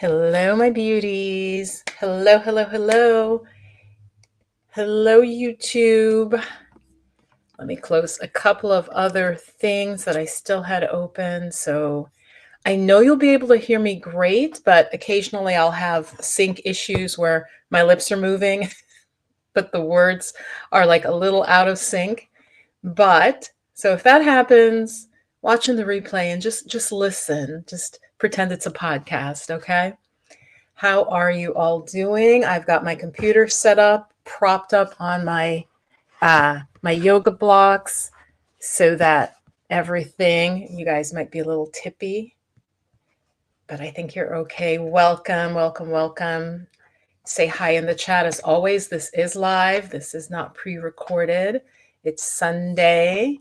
Hello, my beauties. Hello, hello, hello. Hello, YouTube. Let me close a couple of other things that I still had open. So I know you'll be able to hear me great, but occasionally I'll have sync issues where my lips are moving, but the words are like a little out of sync. But so if that happens, watching the replay and just listen, just pretend it's a podcast, okay? How are you all doing? I've got my computer set up, propped up on my yoga blocks so that everything, you guys might be a little tippy, but I think you're okay. Welcome, welcome, welcome. Say hi in the chat as always. This is live. This is not pre-recorded. It's Sunday.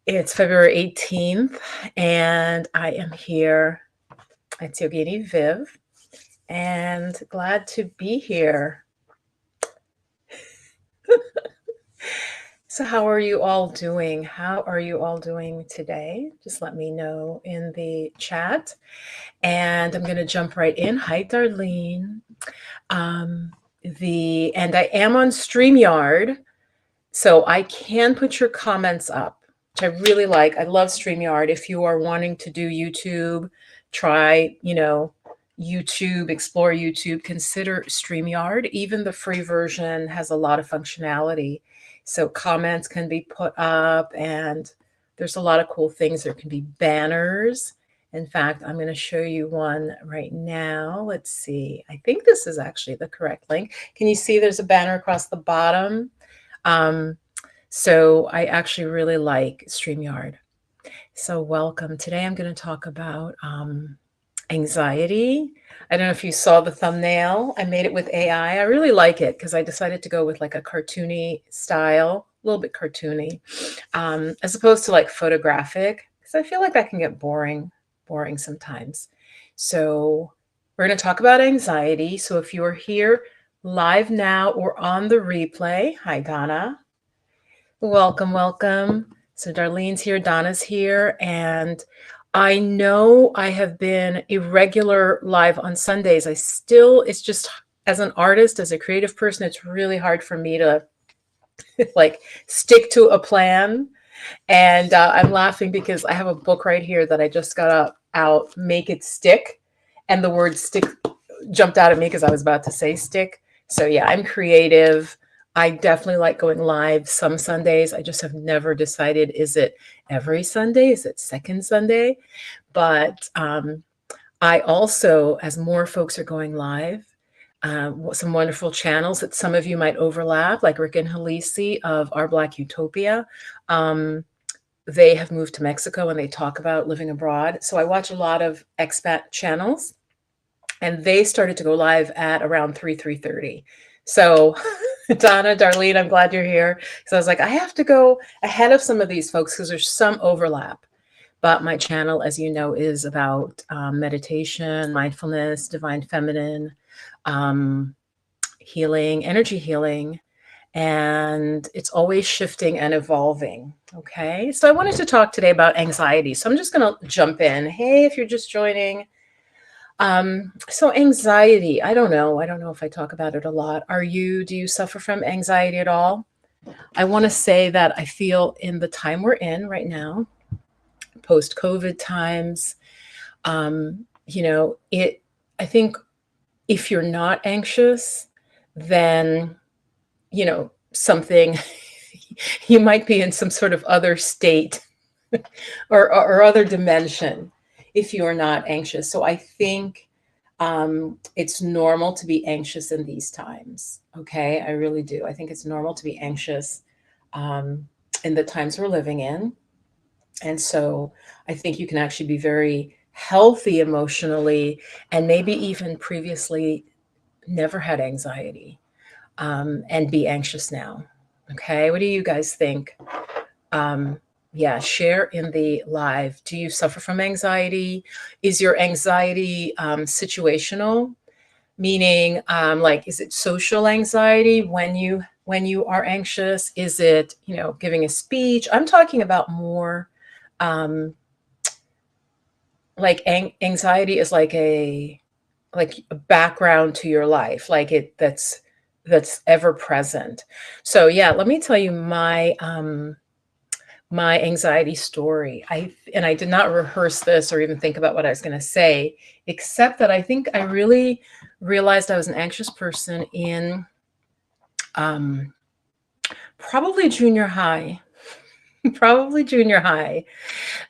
It's February 18th, and I am here. It's Yogini Viv. And glad to be here. So how are you all doing? How are you all doing today? Just let me know in the chat. And I'm going to jump right in. Hi, Darlene. And I am on StreamYard, so I can put your comments up, which I really like. I love StreamYard. If you are wanting to do YouTube, try, YouTube, explore YouTube, consider StreamYard. Even the free version has a lot of functionality. So comments can be put up, and there's a lot of cool things. There can be banners. In fact, I'm going to show you one right now. Let's see. I think this is actually the correct link. Can you see there's a banner across the bottom? So I actually really like StreamYard. So welcome. Today I'm going to talk about anxiety. I don't know if you saw the thumbnail. I made it with AI. I really like it because I decided to go with like a cartoony style, a little bit cartoony, as opposed to like photographic, because I feel like that can get boring sometimes. So we're going to talk about anxiety. So if you are here live now or on the replay, hi Donna. Welcome, welcome. So Darlene's here, Donna's here, and I know I have been irregular live on Sundays. It's just as an artist, as a creative person, it's really hard for me to like stick to a plan. And I'm laughing because I have a book right here that I just got out, Make It Stick. And the word stick jumped out at me because I was about to say stick. So yeah, I'm creative. I definitely like going live some Sundays. I just have never decided, is it every Sunday? Is it second Sunday? But I also, as more folks are going live, some wonderful channels that some of you might overlap, like Rick and Halisi of Our Black Utopia. They have moved to Mexico and they talk about living abroad. So I watch a lot of expat channels, and they started to go live at around 3:30. So Donna, Darlene, I'm glad you're here. So I was like, I have to go ahead of some of these folks because there's some overlap. But my channel, as you know, is about meditation, mindfulness, divine feminine, healing, energy healing, and it's always shifting and evolving. Okay, so I wanted to talk today about anxiety. So I'm just going to jump in. Hey, if you're just joining. So anxiety, I don't know if I talk about it a lot. Do you suffer from anxiety at all? I want to say that I feel in the time we're in right now, post-COVID times, I think if you're not anxious, then, something, you might be in some sort of other state or other dimension if you're not anxious. So I think it's normal to be anxious in these times. Okay, I really do. I think it's normal to be anxious in the times we're living in. And so I think you can actually be very healthy emotionally and maybe even previously never had anxiety and be anxious now. Okay, what do you guys think? Yeah, share in the live. Do you suffer from anxiety? Is your anxiety situational? Meaning, like, is it social anxiety when you are anxious? Is it, giving a speech? I'm talking about more like anxiety is like like a background to your life, like that's ever present. So yeah, let me tell you my anxiety story. I did not rehearse this or even think about what I was going to say, except that I think I really realized I was an anxious person in um, probably junior high. Probably junior high.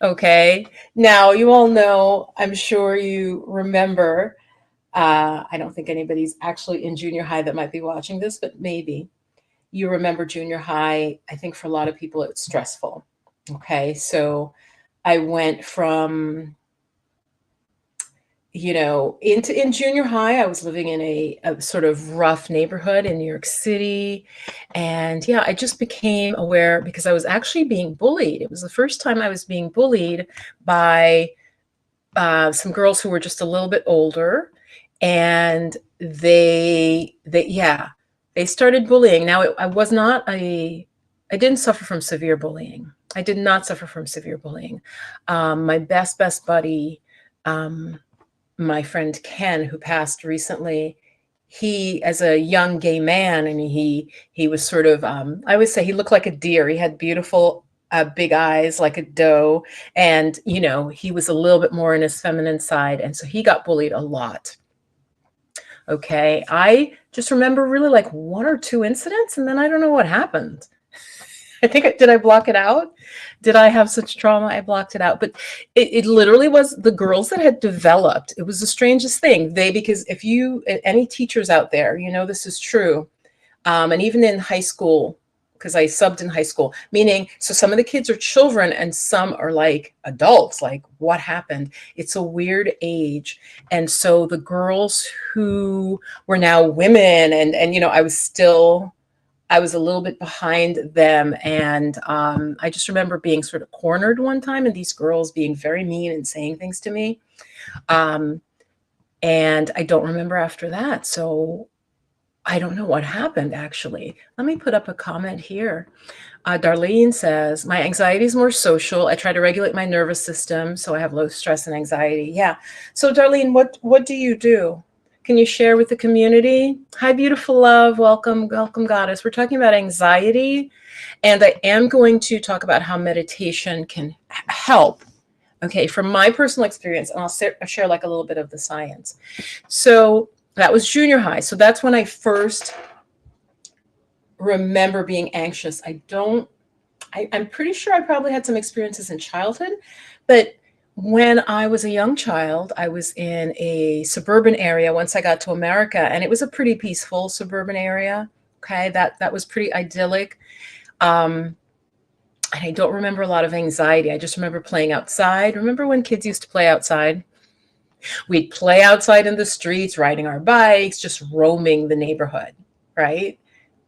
Okay. Now, you all know, I'm sure you remember. I don't think anybody's actually in junior high that might be watching this, but maybe you remember junior high. I think for a lot of people, it's stressful. Okay. So I went from, in junior high, I was living in a sort of rough neighborhood in New York City. And yeah, I just became aware because I was actually being bullied. It was the first time I was being bullied by some girls who were just a little bit older, and they started bullying. Now, I didn't suffer from severe bullying. I did not suffer from severe bullying. My best buddy, um, my friend Ken, who passed recently, he, as a young gay man, and he was sort of, I would say he looked like a deer. He had beautiful big eyes like a doe, and he was a little bit more in his feminine side, and so he got bullied a lot. Okay, I just remember really like one or two incidents, and then I don't know what happened. Did I block it out? Did I have such trauma? I blocked it out. But it literally was the girls that had developed. It was the strangest thing. Because if any teachers out there, this is true. And even in high school, because I subbed in high school, meaning, so some of the kids are children and some are like adults. Like, what happened? It's a weird age. And so the girls who were now women, and I was a little bit behind them. And I just remember being sort of cornered one time, and these girls being very mean and saying things to me. And I don't remember after that. So I don't know what happened, actually. Let me put up a comment here. Darlene says, my anxiety is more social. I try to regulate my nervous system, so I have low stress and anxiety. Yeah. So Darlene, what do you do? Can you share with the community? Hi, beautiful love. Welcome, goddess. We're talking about anxiety, and I am going to talk about how meditation can help. Okay, from my personal experience, and I'll share like a little bit of the science. So that was junior high. So that's when I first remember being anxious. I'm pretty sure I probably had some experiences in childhood, but when I was a young child, I was in a suburban area once I got to America, and it was a pretty peaceful suburban area. Okay, that was pretty idyllic. And I don't remember a lot of anxiety. I just remember playing outside. Remember when kids used to play outside? We'd play outside in the streets, riding our bikes, just roaming the neighborhood, right?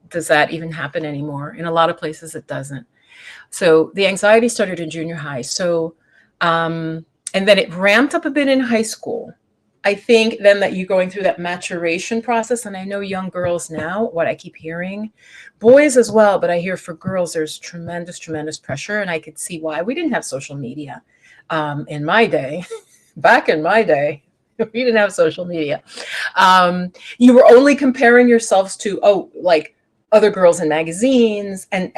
Does that even happen anymore? In a lot of places, it doesn't. So the anxiety started in junior high. So, and then it ramped up a bit in high school. I think then that you're going through that maturation process. And I know young girls now, what I keep hearing, boys as well, but I hear for girls, there's tremendous pressure. And I could see why. We didn't have social media in my day. Back in my day, we didn't have social media. You were only comparing yourselves to, like other girls in magazines and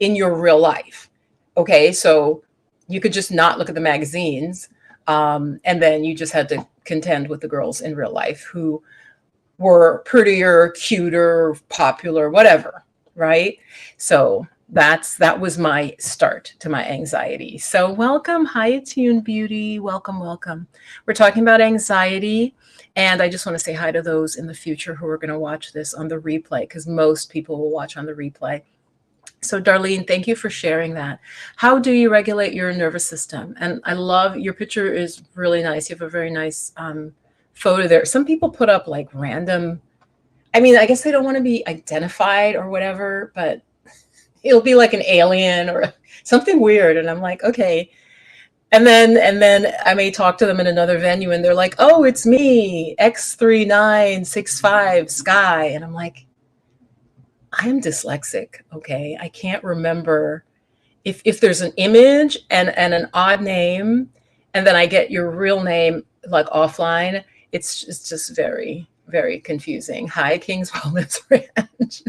in your real life. Okay, so you could just not look at the magazines, and then you just had to contend with the girls in real life who were prettier, cuter, popular, whatever, right? So that was my start to my anxiety. So welcome. Hi, Attune Beauty. Welcome. We're talking about anxiety. And I just want to say hi to those in the future who are going to watch this on the replay, because most people will watch on the replay. So Darlene, thank you for sharing that. How do you regulate your nervous system? And I love your picture is really nice. You have a very nice photo there. Some people put up like random, I mean, I guess they don't want to be identified or whatever, but it'll be like an alien or something weird. And I'm like, okay. And then I may talk to them in another venue and they're like, oh, it's me, X3965 Sky. And I'm like, I am dyslexic. Okay. I can't remember if there's an image and an odd name, and then I get your real name like offline. It's just very, very confusing. Hi, King's Wellness Ranch.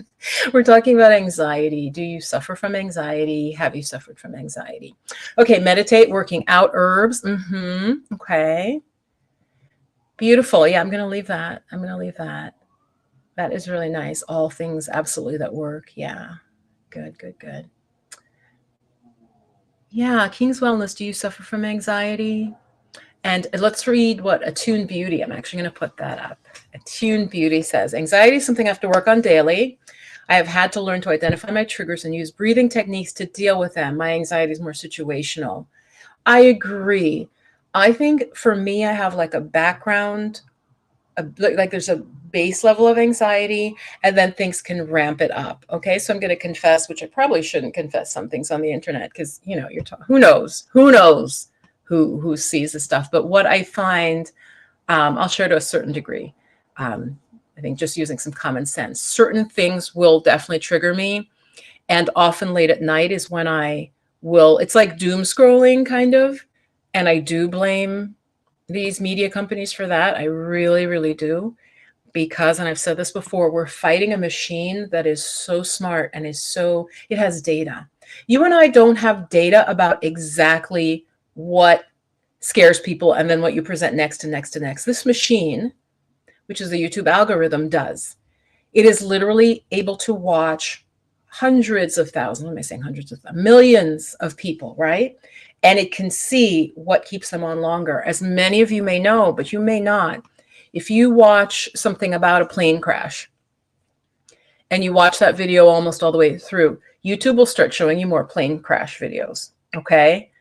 We're talking about anxiety. Do you suffer from anxiety? Have you suffered from anxiety? Okay, meditate, working out, herbs. Okay. Beautiful. Yeah, I'm going to leave that. I'm going to leave that. That is really nice. All things absolutely that work. Yeah. Good, good, good. Yeah, King's Wellness. Do you suffer from anxiety? And let's read what Attuned Beauty, I'm actually going to put that up. Attuned Beauty says, anxiety is something I have to work on daily. I have had to learn to identify my triggers and use breathing techniques to deal with them. My anxiety is more situational. I agree. I think for me, I have like a background, like there's a base level of anxiety, and then things can ramp it up. Okay, so I'm going to confess, which I probably shouldn't confess some things on the internet because you're who knows who sees the stuff. But what I find, I'll share to a certain degree. I think just using some common sense, certain things will definitely trigger me, and often late at night is when I will. It's like doom scrolling kind of, and I do blame these media companies for that. I really, really do. Because, and I've said this before, we're fighting a machine that is so smart and it has data. You and I don't have data about exactly what scares people and then what you present next and next to next. This machine, which is the YouTube algorithm, does. It is literally able to watch hundreds of thousands, am I saying hundreds of thousands, millions of people, right? And it can see what keeps them on longer. As many of you may know, but you may not, if you watch something about a plane crash and you watch that video almost all the way through, YouTube will start showing you more plane crash videos, okay?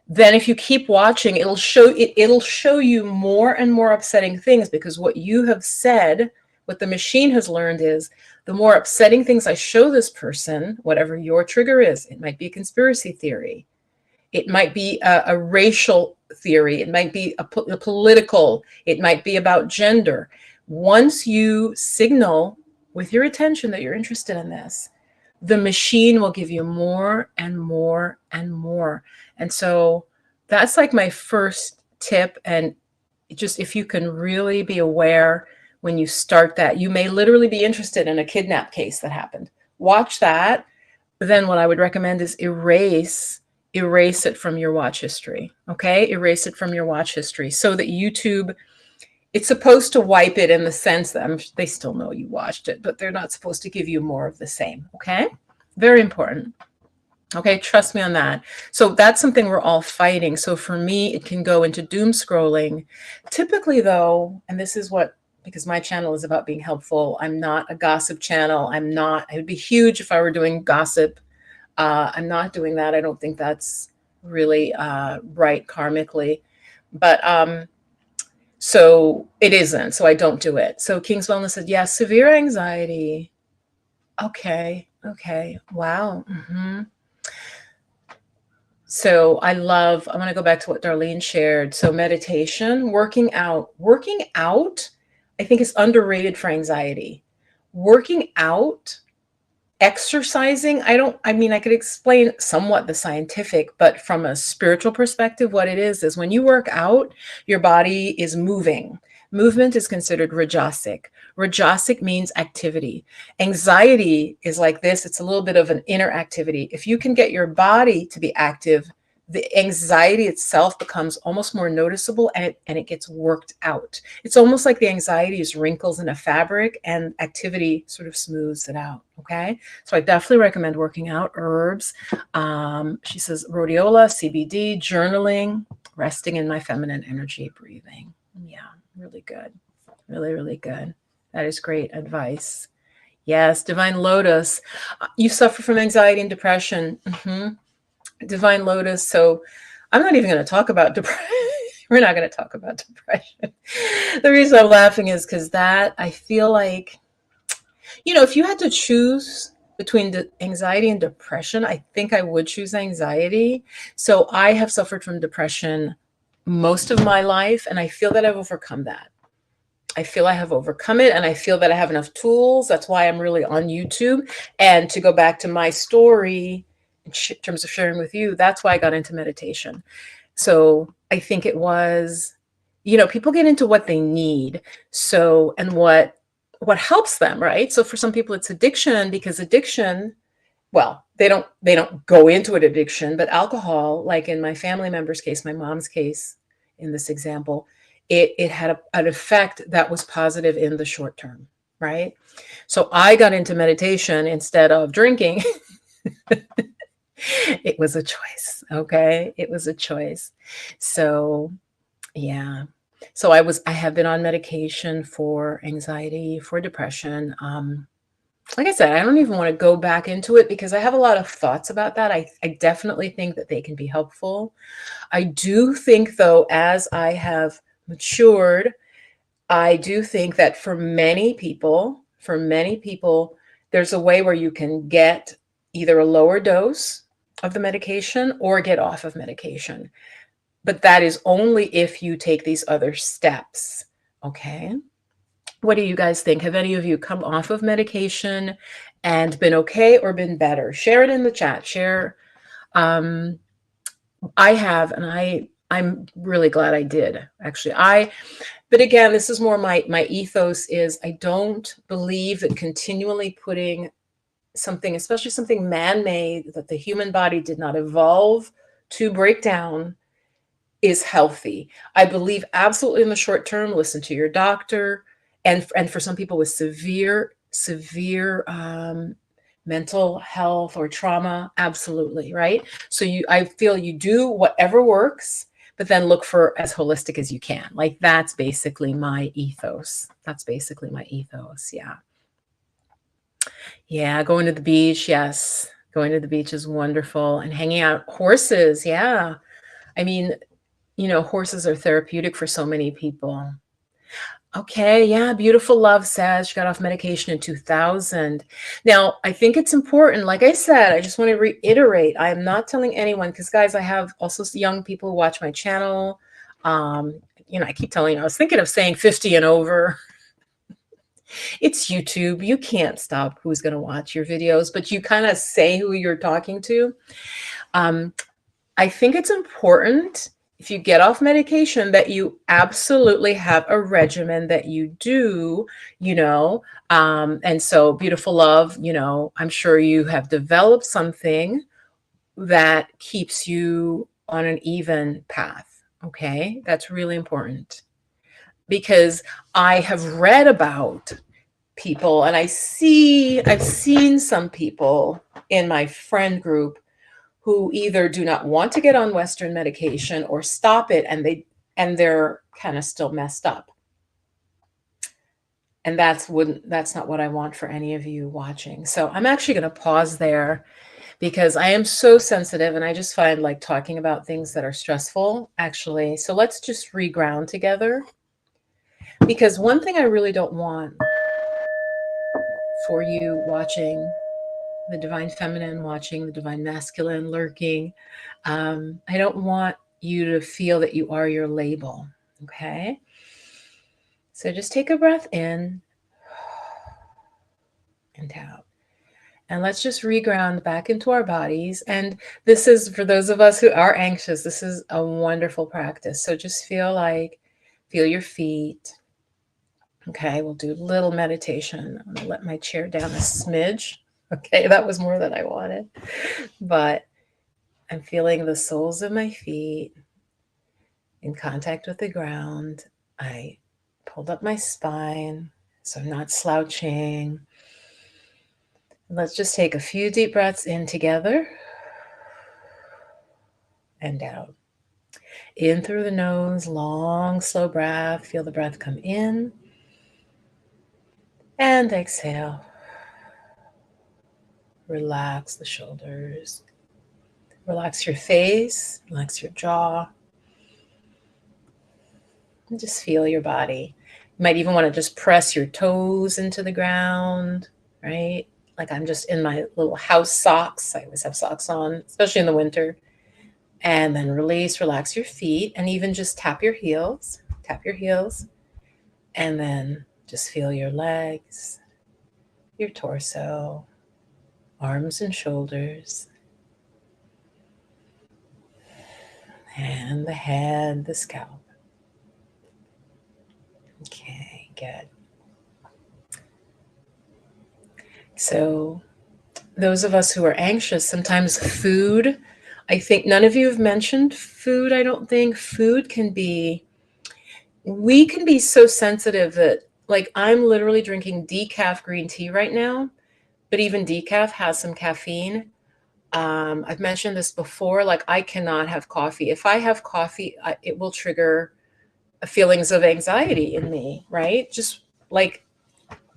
Then if you keep watching, it'll show you more and more upsetting things, because what you have said, what the machine has learned is the more upsetting things I show this person, whatever your trigger is, it might be a conspiracy theory, it might be a racial theory, it might be a political, it might be about gender. Once you signal with your attention that you're interested in this, the machine will give you more and more and more. And so that's like my first tip. And just if you can really be aware when you start that, you may literally be interested in a kidnap case that happened. Watch that. Then what I would recommend is erase it from your watch history. Okay, erase it from your watch history so that YouTube, it's supposed to wipe it in the sense that they still know you watched it, but they're not supposed to give you more of the same. Okay, very important. Okay, trust me on that. So that's something we're all fighting. So for me, it can go into doom scrolling. Typically though, and this is what, because my channel is about being helpful, I'm not a gossip channel. It would be huge if I were doing gossip. I'm not doing that. I don't think that's really right karmically. But so it isn't. So I don't do it. So King's Wellness said, yeah, severe anxiety. Okay. Wow. So I want to go back to what Darlene shared. So meditation, working out, I think is underrated for anxiety. Working out, exercising, I could explain somewhat the scientific, but from a spiritual perspective, what it is when you work out, your body is moving. Movement is considered rajasic. Rajasic means activity. Anxiety is like this. It's a little bit of an inner activity. If you can get your body to be active, the anxiety itself becomes almost more noticeable, and it gets worked out. It's almost like the anxiety is wrinkles in a fabric, and activity sort of smooths it out. Okay. So I definitely recommend working out, herbs. She says rhodiola, CBD, journaling, resting in my feminine energy, breathing. Yeah, really good. Really, really good. That is great advice. Yes, Divine Lotus. You suffer from anxiety and depression. Divine Lotus. So I'm not even going to talk about depression. We're not going to talk about depression. The reason I'm laughing is because I feel like, if you had to choose between anxiety and depression, I think I would choose anxiety. So I have suffered from depression most of my life, and I feel that I've overcome that. I feel I have overcome it, and I feel that I have enough tools. That's why I'm really on YouTube. And to go back to my story, in terms of sharing with you, that's why I got into meditation. So I think it was people get into what they need. So, and what helps them, right? So for some people it's addiction, because addiction, well, they don't go into an addiction, but alcohol, like in my family member's case, my mom's case, in this example, it had an effect that was positive in the short term, right? So I got into meditation instead of drinking. It was a choice, okay? It was a choice. So, yeah. So I have been on medication for anxiety, for depression. Like I said, I don't even want to go back into it because I have a lot of thoughts about that. I definitely think that they can be helpful. I do think, though, as I have matured, I do think that for many people, there's a way where you can get either a lower dose of the medication or get off of medication. But that is only if you take these other steps. Okay. What do you guys think? Have any of you come off of medication and been okay or been better? Share it in the chat. Share. Um, I have, and I'm really glad I did. Actually, but again, this is more my ethos is I don't believe that continually putting something, especially something man-made that the human body did not evolve to break down, is healthy. I believe absolutely in the short term, listen to your doctor. And for some people with severe mental health or trauma, absolutely, right? So I feel you do whatever works, but then look for as holistic as you can. Like that's basically my ethos. That's basically my ethos. Yeah. Yeah, going to the beach, yes. Going to the beach is wonderful. And hanging out horses, yeah. I mean, horses are therapeutic for so many people. Okay, yeah, Beautiful Love says she got off medication in 2000. Now, I think it's important, like I said, I just want to reiterate, I am not telling anyone, because guys, I have also young people who watch my channel. I keep telling you, I was thinking of saying 50 and over. It's YouTube. You can't stop who's going to watch your videos, but you kind of say who you're talking to. I think it's important if you get off medication that you absolutely have a regimen that you do, and so Beautiful Love, I'm sure you have developed something that keeps you on an even path. Okay. That's really important because I have read about people and I've seen some people in my friend group who either do not want to get on Western medication or stop it, and they're kind of still messed up. And that's not what I want for any of you watching. So I'm actually going to pause there because I am so sensitive and I just find like talking about things that are stressful actually. So let's just reground together, because one thing I really don't want for you watching the Divine Feminine, watching the Divine Masculine, lurking, I don't want you to feel that you are your label. Okay. So just take a breath in and out. And let's just reground back into our bodies. And this is for those of us who are anxious, this is a wonderful practice. So just feel your feet. Okay, we'll do a little meditation. I'm going to let my chair down a smidge. Okay, that was more than I wanted. But I'm feeling the soles of my feet in contact with the ground. I pulled up my spine, so I'm not slouching. Let's just take a few deep breaths in together and out. In through the nose, long, slow breath. Feel the breath come in and exhale. Relax the shoulders. Relax your face, relax your jaw. And just feel your body. You might even want to just press your toes into the ground, right? Like I'm just in my little house socks. I always have socks on, especially in the winter. And then release, relax your feet, and even just tap your heels. Tap your heels. And then just feel your legs, your torso, arms and shoulders, and the head, the scalp. Okay, good. So those of us who are anxious, sometimes food, I think none of you have mentioned food. I don't think food can be, we can be so sensitive that, like, I'm literally drinking decaf green tea right now, but even decaf has some caffeine. I've mentioned this before, like, I cannot have coffee. If I have coffee, it will trigger feelings of anxiety in me, right? Just like,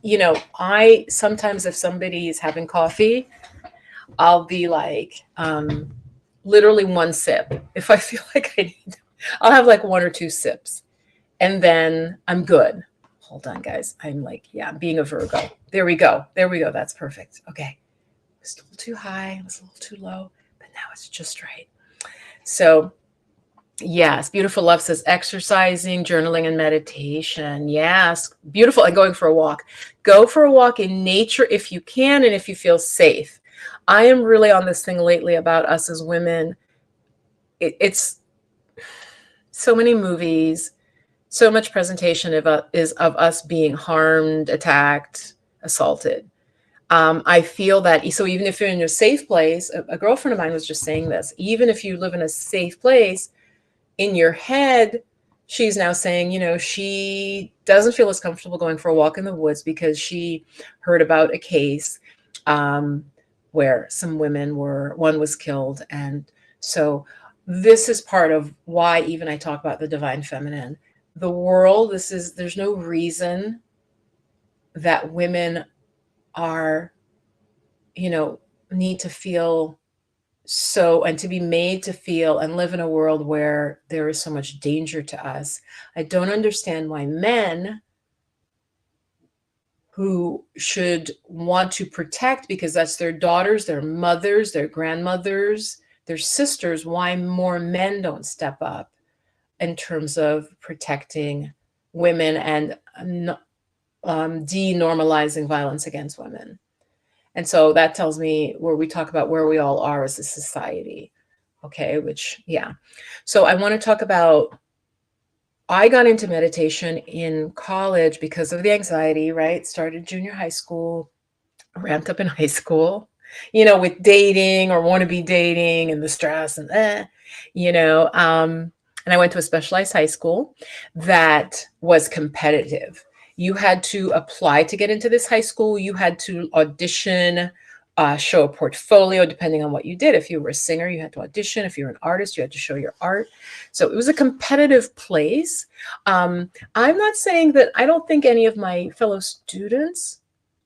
I sometimes, if somebody is having coffee, I'll be like, literally one sip. If I feel like I need, I'll have like one or two sips and then I'm good. Hold on, guys. I'm like, yeah, I'm being a Virgo. There we go. There we go. That's perfect. Okay. It was a little too high. It was a little too low, but now it's just right. So, yes, Beautiful Love says exercising, journaling, and meditation. Yes, beautiful. And going for a walk. Go for a walk in nature if you can and if you feel safe. I am really on this thing lately about us as women. It's so many movies, so much presentation is of us being harmed, attacked, assaulted. I feel that, so even if you're in a safe place, a girlfriend of mine was just saying this, even if you live in a safe place, in your head, she's now saying, she doesn't feel as comfortable going for a walk in the woods because she heard about a case where some women one was killed. And so this is part of why even I talk about the divine feminine. The world, there's no reason that women are, need to feel so, and to be made to feel and live in a world where there is so much danger to us. I don't understand why men who should want to protect, because that's their daughters, their mothers, their grandmothers, their sisters, why more men don't step up in terms of protecting women and denormalizing violence against women. And so that tells me where we talk about where we all are as a society. Okay, yeah. So I want to talk about, I got into meditation in college because of the anxiety, right? Started junior high school, ramped up in high school, with dating or wannabe dating and the stress and and I went to a specialized high school that was competitive. You had to apply to get into this high school. You had to audition, show a portfolio depending on what you did. If you were a singer, you had to audition. If you were an artist, you had to show your art. So it was a competitive place. I'm not saying that I don't think any of my fellow students,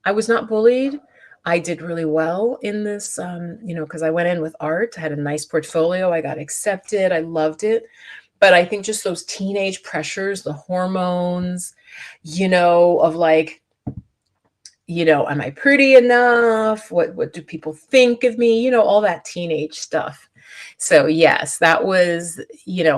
I was not bullied. I did really well in this, because I went in with art. I had a nice portfolio. I got accepted. I loved it. But I think just those teenage pressures, the hormones, of like, am I pretty enough? What do people think of me? All that teenage stuff. So yes, that was,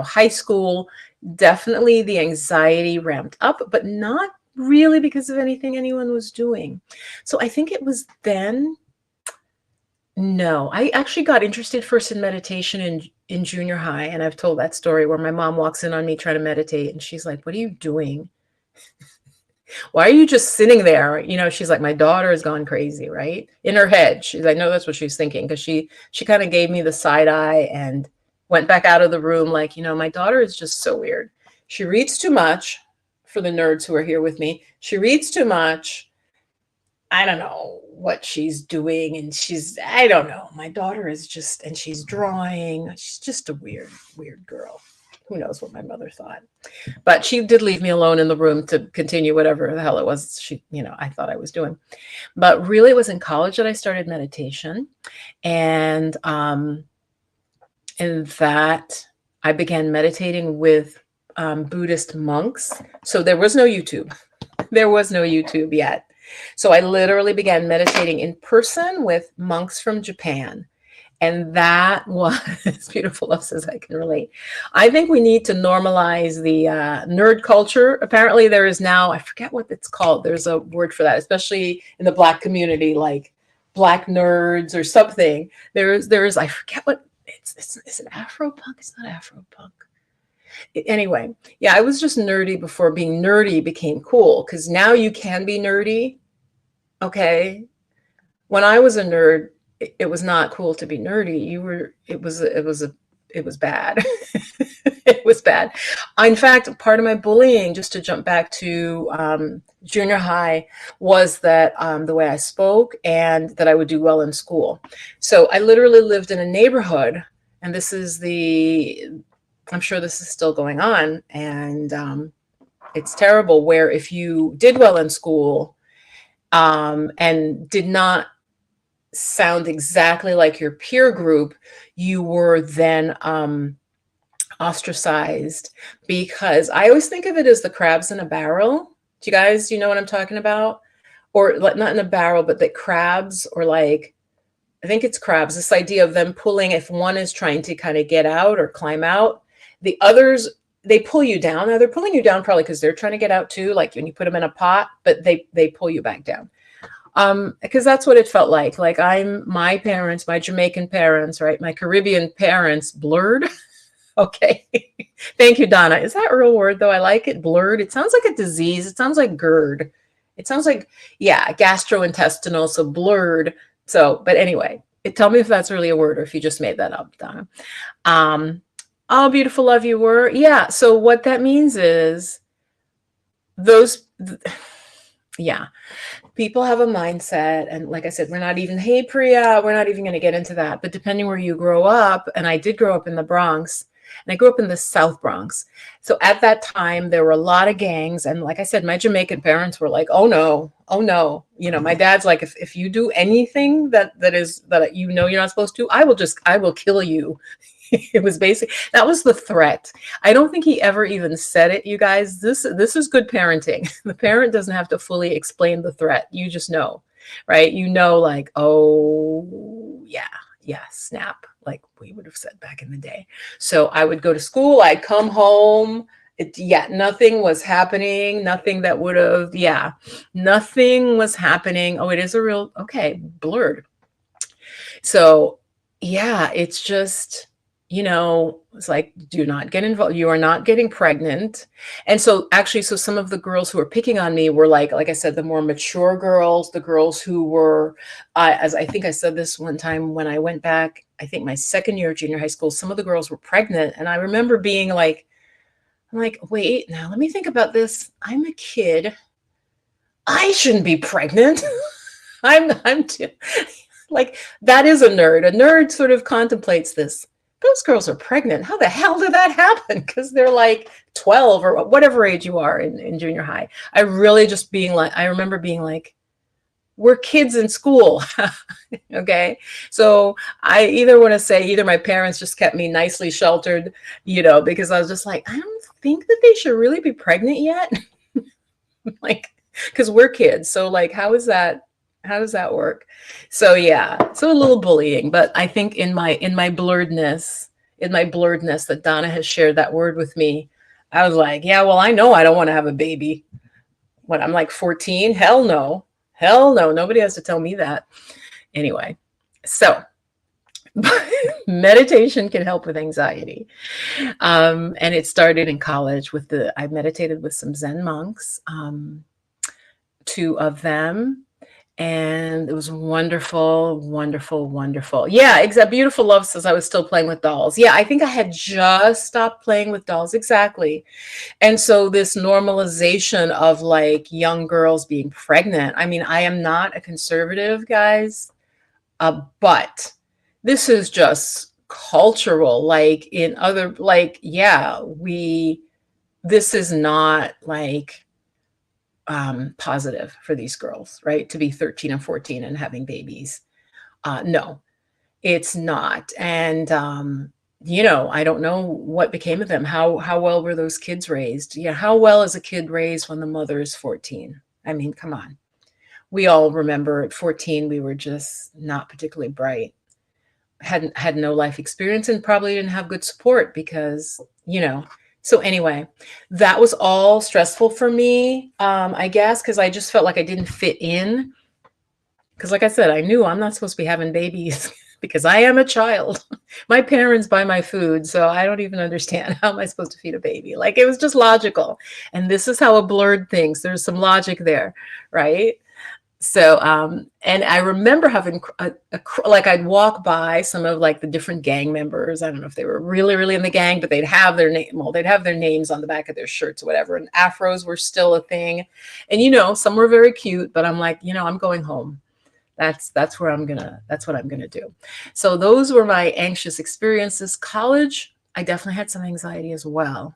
high school. Definitely the anxiety ramped up, but not really because of anything anyone was doing. So I think it was then. No, I actually got interested first in meditation in junior high, and I've told that story where my mom walks in on me trying to meditate, and she's like, "What are you doing? Why are you just sitting there?" She's like, "My daughter has gone crazy," right? In her head, I know that's what she's thinking, because she kind of gave me the side eye and went back out of the room like, my daughter is just so weird. She reads too much. For the nerds who are here with me, she reads too much. I don't know what she's doing. And I don't know. My daughter is just, and she's drawing. She's just a weird, weird girl. Who knows what my mother thought. But she did leave me alone in the room to continue whatever the hell it was I thought I was doing. But really, it was in college that I started meditation. And in that, I began meditating with Buddhist monks. So there was no YouTube. There was no YouTube yet. So I literally began meditating in person with monks from Japan. And that was Beautiful Love says I can relate. I think we need to normalize the nerd culture. Apparently there is now, I forget what it's called. There's a word for that, especially in the Black community, like Black nerds or something. There is, I forget what, is it Afropunk? It's not Afropunk. Anyway, yeah, I was just nerdy before being nerdy became cool, because now you can be nerdy. Okay. When I was a nerd, it was not cool to be nerdy. It was bad. It was bad. In fact, part of my bullying, just to jump back to junior high, was that the way I spoke and that I would do well in school. So I literally lived in a neighborhood, and I'm sure this is still going on, and it's terrible, where if you did well in school and did not sound exactly like your peer group, you were then ostracized, because I always think of it as the crabs in a barrel. Do you know what I'm talking about? Or like, not in a barrel, but that crabs, or like, I think it's crabs, this idea of them pulling, if one is trying to kind of get out or climb out, the others, they pull you down. Now they're pulling you down probably because they're trying to get out too, like when you put them in a pot, but they pull you back down. Because that's what it felt like. Like, my parents, my Jamaican parents, right? My Caribbean parents, blurred. Okay. Thank you, Donna. Is that a real word though? I like it. Blurred. It sounds like a disease. It sounds like GERD. It sounds like, yeah, gastrointestinal. So blurred. So, but anyway, tell me if that's really a word, or if you just made that up, Donna. Oh, beautiful love you were. Yeah. So what that means is those, yeah, people have a mindset. And like I said, we're not even, hey, Priya, we're not even going to get into that. But depending where you grow up, and I did grow up in the Bronx, and I grew up in the South Bronx. So at that time, there were a lot of gangs. And like I said, my Jamaican parents were like, oh no, oh no. You know, my dad's like, if you do anything that you know you're not supposed to, I will kill you. It was that was the threat. I don't think he ever even said it, you guys. This is good parenting. The parent doesn't have to fully explain the threat. You just know, right? You know, like, oh yeah, snap, like we would have said back in the day. So I would go to school, I'd come home. Nothing was happening. Nothing that would have, nothing was happening. Oh, it is a real, okay, blurred. So yeah, it's just, it's like, do not get involved. You are not getting pregnant. And so actually, so some of the girls who were picking on me were like I said, the more mature girls, the girls who were, as I think I said this one time when I went back, I think my second year of junior high school, some of the girls were pregnant. And I remember being like, I'm like, wait, now let me think about this. I'm a kid. I shouldn't be pregnant. I'm too, like, that is a nerd. A nerd sort of contemplates this. Those girls are pregnant. How the hell did that happen? Because they're like 12 or whatever age you are in junior high. I really just being like, I remember being like, we're kids in school. Okay. So I either want to say either my parents just kept me nicely sheltered, because I was just like, I don't think that they should really be pregnant yet. Like, because we're kids. So like, how does that work? So yeah, so a little bullying, but I think in my blurredness that Donna has shared that word with me, I was like, yeah, well, I know I don't want to have a baby when I'm like 14. Hell no. Nobody has to tell me that. Anyway, so meditation can help with anxiety. And it started in college I meditated with some Zen monks, 2 of them. And it was wonderful, wonderful, wonderful. Yeah, exactly. Beautiful Love says I was still playing with dolls. Yeah, I think I had just stopped playing with dolls. Exactly. And so this normalization of like young girls being pregnant. I mean, I am not a conservative, guys, but this is just cultural. Like in other, like, yeah, this is not like positive for these girls, right? To be 13 and 14 and having babies. No, it's not. And, I don't know what became of them. How well were those kids raised? Yeah. How well is a kid raised when the mother is 14? I mean, come on. We all remember at 14, we were just not particularly bright, had no life experience, and probably didn't have good support because, so anyway, that was all stressful for me, I guess, because I just felt like I didn't fit in. Because like I said, I knew I'm not supposed to be having babies because I am a child. My parents buy my food, so I don't even understand how am I supposed to feed a baby? Like it was just logical. And this is how a blurred thinks. There's some logic there, right? So, and I remember having like I'd walk by some of like the different gang members. I don't know if they were really, really in the gang, but they'd have their name. Well, they'd have their names on the back of their shirts or whatever. And afros were still a thing. And some were very cute, but I'm like, I'm going home. That's what I'm gonna do. So those were my anxious experiences. College, I definitely had some anxiety as well.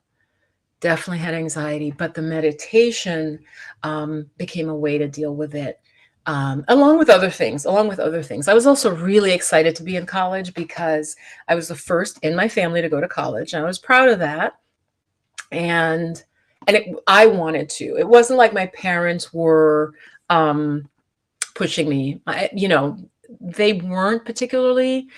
Definitely had anxiety, but the meditation became a way to deal with it. Along with other things. I was also really excited to be in college because I was the first in my family to go to college, and I was proud of that. And I wanted to. It wasn't like my parents were pushing me. They weren't particularly.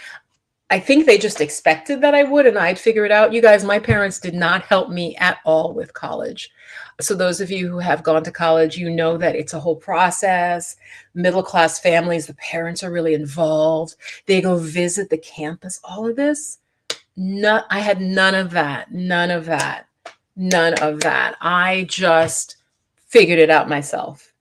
I think they just expected that I would, and I'd figure it out. You guys, my parents did not help me at all with college. So those of you who have gone to college, you know that it's a whole process. Middle-class families, the parents are really involved. They go visit the campus, all of this. I had none of that. I just figured it out myself.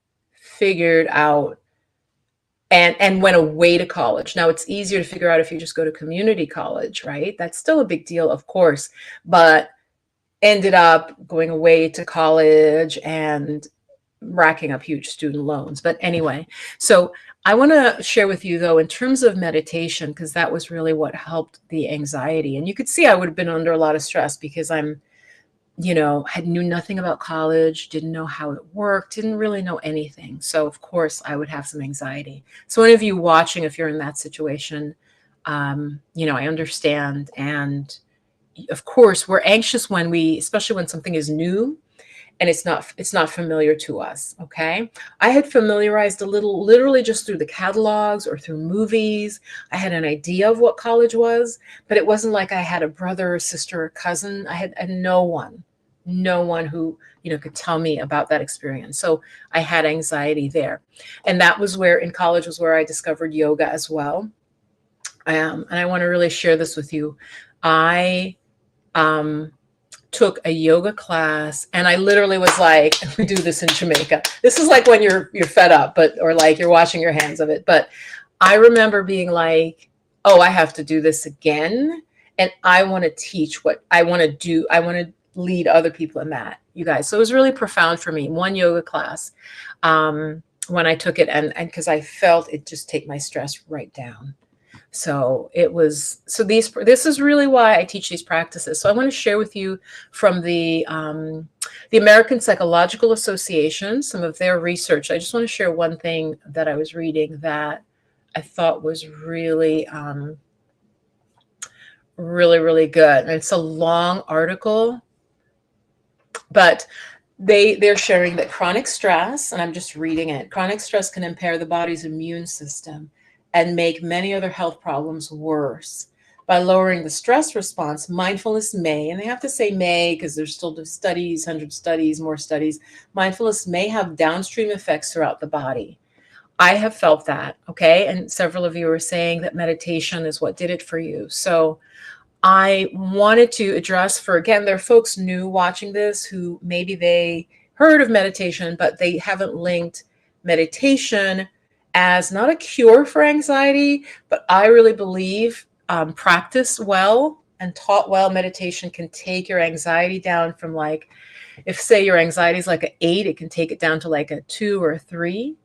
And went away to college. Now it's easier to figure out if you just go to community college, right? That's still a big deal, of course, but ended up going away to college and racking up huge student loans. But anyway, so I want to share with you though, in terms of meditation, because that was really what helped the anxiety. And you could see I would have been under a lot of stress because I'm knew nothing about college, didn't know how it worked, didn't really know anything. So of course I would have some anxiety. So any of you watching, if you're in that situation, I understand. And of course we're anxious especially when something is new and it's not familiar to us. Okay. I had familiarized a little, literally just through the catalogs or through movies. I had an idea of what college was, but it wasn't like I had a brother or sister or cousin. I had no one who, could tell me about that experience. So I had anxiety there. And that was in college was where I discovered yoga as well. And I want to really share this with you. I, took a yoga class, and I literally was like, we do this in Jamaica. This is like when you're fed up, or like you're washing your hands of it. But I remember being like, oh, I have to do this again. And I want to teach what I want to do. I want to lead other people in that, you guys. So it was really profound for me. One yoga class when I took it, and because I felt it just take my stress right down. So this is really why I teach these practices. So I want to share with you from the American Psychological Association, some of their research. I just want to share one thing that I was reading that I thought was really, really, really good. And it's a long article, but they're sharing that chronic stress, and I'm just reading it, chronic stress can impair the body's immune system and make many other health problems worse. By lowering the stress response, mindfulness may, and they have to say may because there's still studies, 100 studies, more studies, mindfulness may have downstream effects throughout the body. I have felt that, okay? And several of you are saying that meditation is what did it for you. So I wanted to address again, there are folks new watching this who maybe they heard of meditation, but they haven't linked meditation as not a cure for anxiety, but I really believe practiced well and taught well, meditation can take your anxiety down from like, if say your anxiety is like an 8, it can take it down to like a 2 or a 3.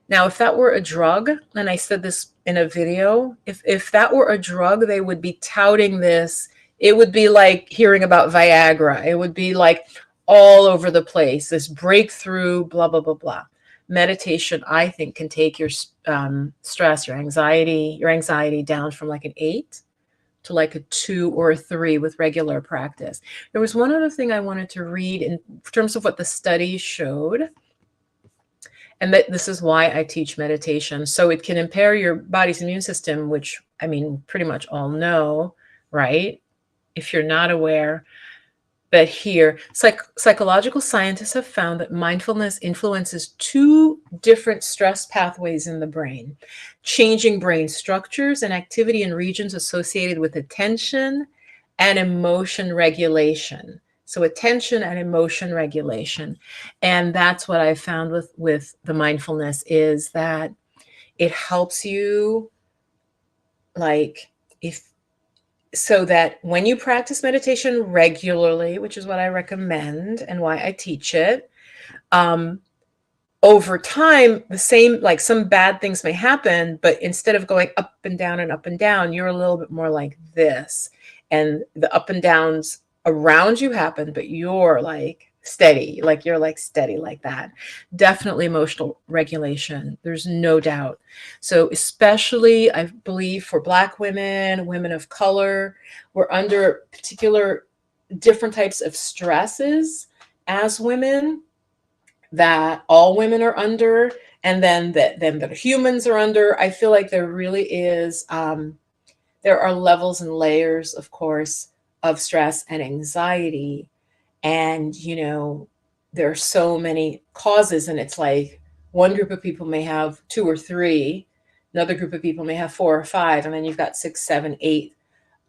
Now, if that were a drug, and I said this in a video, if that were a drug, they would be touting this. It would be like hearing about Viagra. It would be like all over the place, this breakthrough, blah, blah, blah, blah. Meditation, I think, can take your stress, your anxiety down from like an 8 to like a 2 or a 3 with regular practice. There was one other thing I wanted to read in terms of what the studies showed. And that this is why I teach meditation. So it can impair your body's immune system, which I mean, pretty much all know, right? If you're not aware, But here, psychological scientists have found that mindfulness influences two different stress pathways in the brain, changing brain structures and activity in regions associated with attention and emotion regulation. So attention and emotion regulation. And that's what I found with the mindfulness is that it helps you, like, if so that when you practice meditation regularly, which is what I recommend and why I teach it, um, over time, the same, like some bad things may happen, but instead of going up and down, you're a little bit more like this. And the up and downs around you happen, but you're like steady like that. Definitely emotional regulation. There's no doubt. So, especially, I believe, for Black women, women of color, we're under particular different types of stresses as women that all women are under, and then that humans are under. I feel like there really is, there are levels and layers, of course, of stress and anxiety. And, there are so many causes, and it's like one group of people may have two or three, another group of people may have four or five, and then you've got six, seven, eight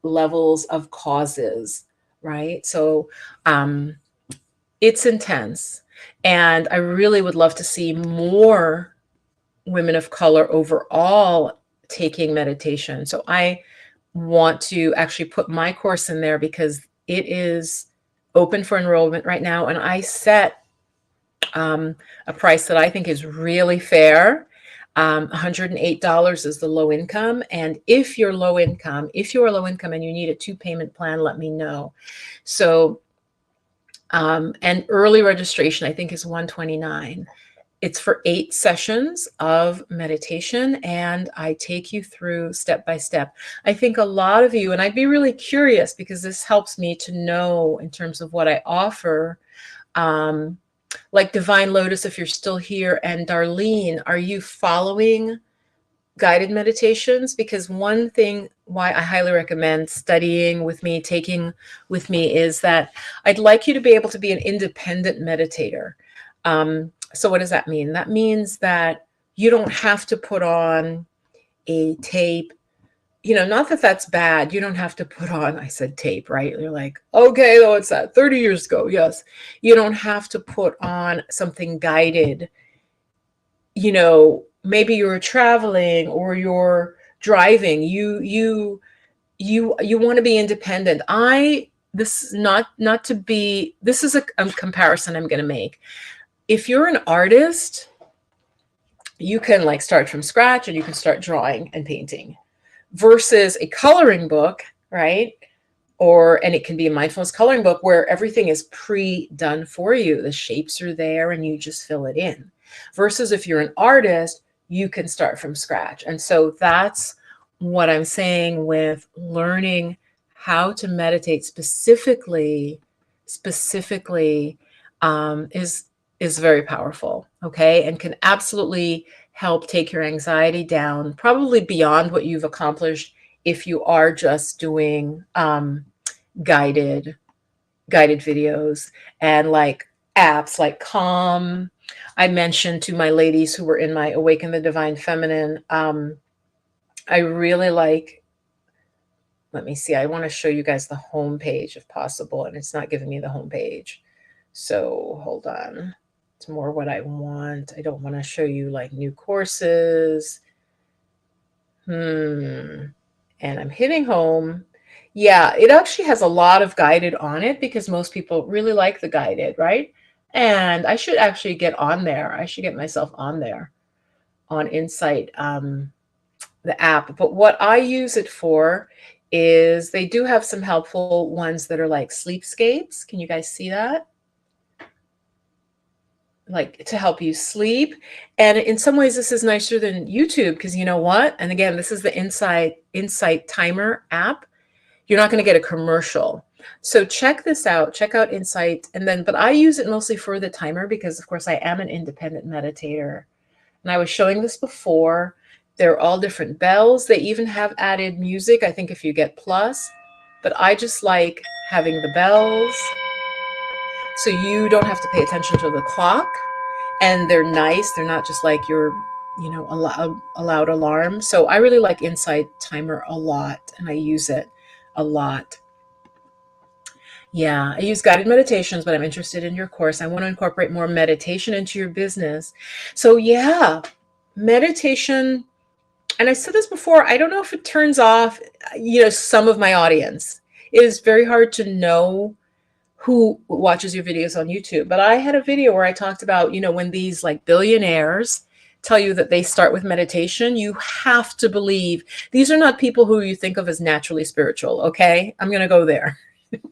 levels of causes, right? So, it's intense. And I really would love to see more women of color overall taking meditation. So I want to actually put my course in there because it is open for enrollment right now. And I set a price that I think is really fair. $108 is the low income. And if you are low income and you need a 2-payment plan, let me know. So and early registration, I think, is $129. It's for 8 sessions of meditation, and I take you through step by step. I think a lot of you, and I'd be really curious because this helps me to know in terms of what I offer, like Divine Lotus, if you're still here, and Darlene, are you following guided meditations? Because one thing why I highly recommend studying with me, taking with me, is that I'd like you to be able to be an independent meditator. So what does that mean? That means that you don't have to put on a tape. Not that that's bad. You don't have to put on, I said tape, right? You're like, okay, oh, it's that 30 years ago. Yes. You don't have to put on something guided. Maybe you're traveling or you're driving. You want to be independent. This is not to be, this is a comparison I'm going to make. If you're an artist, you can like start from scratch and you can start drawing and painting versus a coloring book, right? And it can be a mindfulness coloring book where everything is pre-done for you. The shapes are there and you just fill it in. Versus if you're an artist, you can start from scratch. And so that's what I'm saying with learning how to meditate specifically, is very powerful, okay? And can absolutely help take your anxiety down, probably beyond what you've accomplished if you are just doing guided videos and like apps like Calm. I mentioned to my ladies who were in my Awaken the Divine Feminine, I really like, let me see, I want to show you guys the home page if possible, and it's not giving me the home page. So hold on. It's more what I want. I don't want to show you like new courses. And I'm hitting home. Yeah, it actually has a lot of guided on it because most people really like the guided, right? And I should actually get on there. I should get myself on there on Insight, the app. But what I use it for is they do have some helpful ones that are like sleepscapes. Can you guys see that? Like to help you sleep. And in some ways, this is nicer than YouTube because you know what? And again, this is the Insight Timer app. You're not going to get a commercial. So check this out. Check out Insight. But I use it mostly for the timer because, of course, I am an independent meditator. And I was showing this before. They're all different bells. They even have added music, I think, if you get Plus. But I just like having the bells So you don't have to pay attention to the clock, and they're nice. They're not just like your, a loud alarm. So I really like Insight Timer a lot, and I use it a lot. Yeah, I use guided meditations, but I'm interested in your course. I want to incorporate more meditation into your business. So yeah, meditation, and I said this before, I don't know if it turns off, some of my audience. It is very hard to know who watches your videos on YouTube. But I had a video where I talked about, when these like billionaires tell you that they start with meditation, you have to believe these are not people who you think of as naturally spiritual. Okay. I'm going to go there.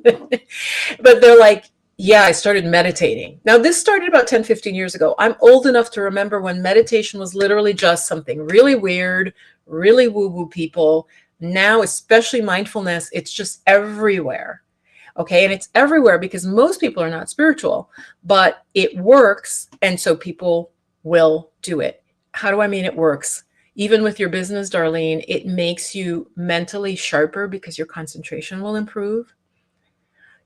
But they're like, yeah, I started meditating. Now, this started about 10, 15 years ago. I'm old enough to remember when meditation was literally just something really weird, really woo-woo people. Now, especially mindfulness, it's just everywhere. Okay. And it's everywhere because most people are not spiritual, but it works. And so people will do it. How do I mean it works? Even with your business, Darlene, it makes you mentally sharper because your concentration will improve.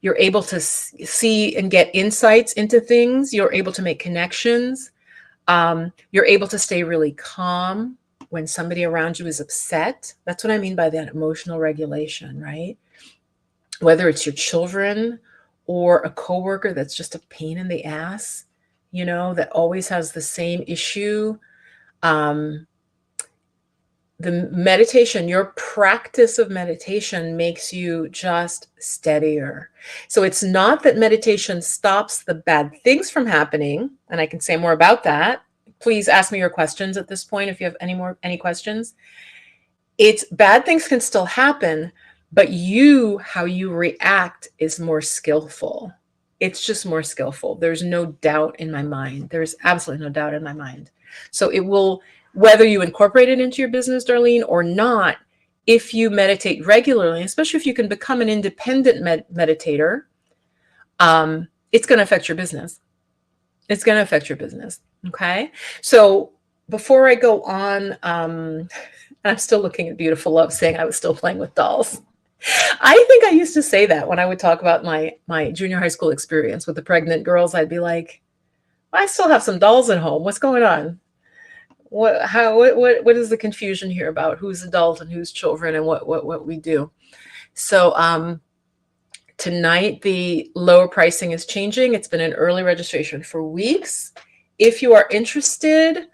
You're able to see and get insights into things. You're able to make connections. You're able to stay really calm when somebody around you is upset. That's what I mean by that emotional regulation, right? Whether it's your children or a coworker that's just a pain in the ass, that always has the same issue. The meditation, your practice of meditation makes you just steadier. So it's not that meditation stops the bad things from happening, and I can say more about that. Please ask me your questions at this point if you have any questions. It's bad things can still happen, but how you react is more skillful. It's just more skillful. There's no doubt in my mind. There's absolutely no doubt in my mind. So it will, whether you incorporate it into your business, Darlene, or not, if you meditate regularly, especially if you can become an independent meditator, it's going to affect your business. It's going to affect your business. Okay. So before I go on, I'm still looking at Beautiful Love saying I was still playing with dolls. I think I used to say that when I would talk about my junior high school experience with the pregnant girls. I'd be like, I still have some dolls at home. What's going on? What is the confusion here about who's adult and who's children and what we do? So tonight the lower pricing is changing. It's been an early registration for weeks. If you are interested,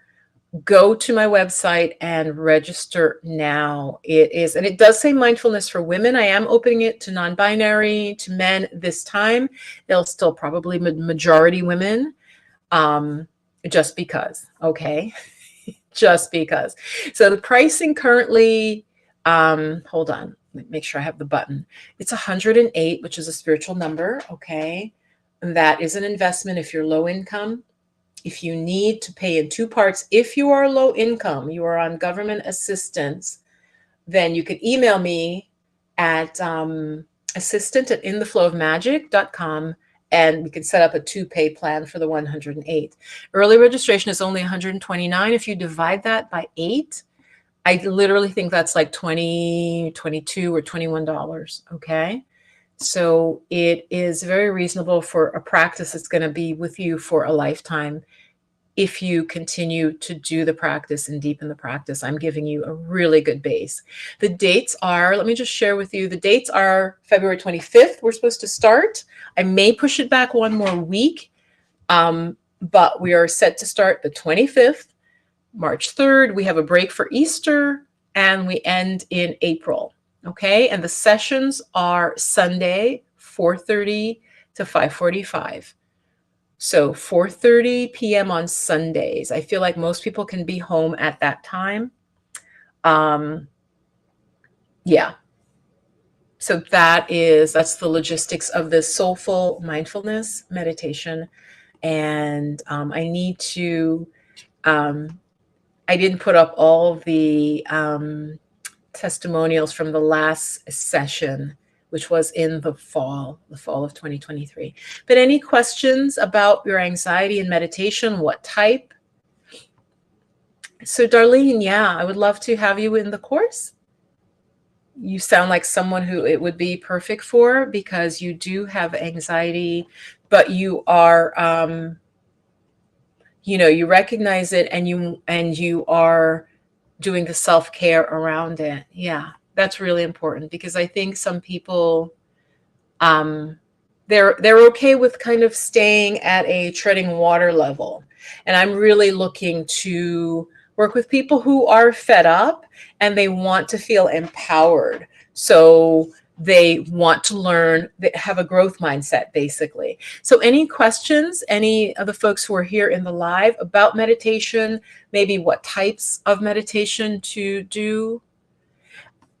go to my website and register now. And it does say mindfulness for women. I am opening it to non-binary, to men this time. They'll still probably majority women, just because, okay? Just because. So the pricing currently, hold on, let me make sure I have the button. It's 108, which is a spiritual number, okay? And that is an investment if you're low income. If you need to pay in two parts, if you are low income, you are on government assistance, then you could email me at assistant@intheflowofmagic.com, and we can set up a 2-pay plan for the 108. Early registration is only 129. If you divide that by 8, I literally think that's like $20, $22, or $21. Okay. So it is very reasonable for a practice that's going to be with you for a lifetime. If you continue to do the practice and deepen the practice, I'm giving you a really good base. The dates are, let me just share with you, the dates are February 25th. We're supposed to start. I may push it back one more week, but we are set to start the 25th, March 3rd. We have a break for Easter, and we end in April. Okay. And the sessions are Sunday, 4:30 to 5:45. So 4:30 p.m. on Sundays. I feel like most people can be home at that time. Yeah. So that's the logistics of this soulful mindfulness meditation. And I need to, I didn't put up all the testimonials from the last session, which was in the fall of 2023. But any questions about your anxiety and meditation? What type? So Darlene, yeah, I would love to have you in the course. You sound like someone who it would be perfect for, because you do have anxiety but you are, you recognize it, and you are doing the self-care around it. Yeah, that's really important, because I think some people, um, they're okay with kind of staying at a treading water level. And I'm really looking to work with people who are fed up and they want to feel empowered. So they want to learn, they have a growth mindset, basically. So any questions, any of the folks who are here in the live about meditation, maybe what types of meditation to do?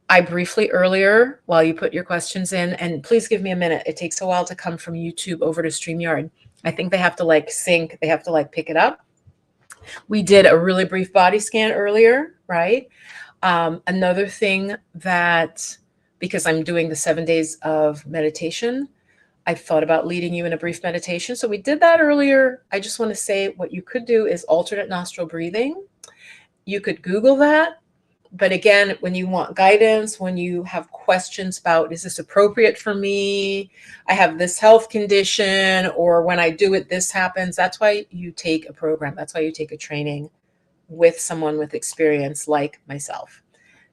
I briefly earlier, while you put your questions in, and please give me a minute. It takes a while to come from YouTube over to StreamYard. I think they have to like sync, they have to like pick it up. We did a really brief body scan earlier, right? Another thing that, because I'm doing the 7 days of meditation, I thought about leading you in a brief meditation. So we did that earlier. I just want to say what you could do is alternate nostril breathing. You could Google that. But again, when you want guidance, when you have questions about, is this appropriate for me? I have this health condition, or when I do it, this happens. That's why you take a program. That's why you take a training with someone with experience like myself.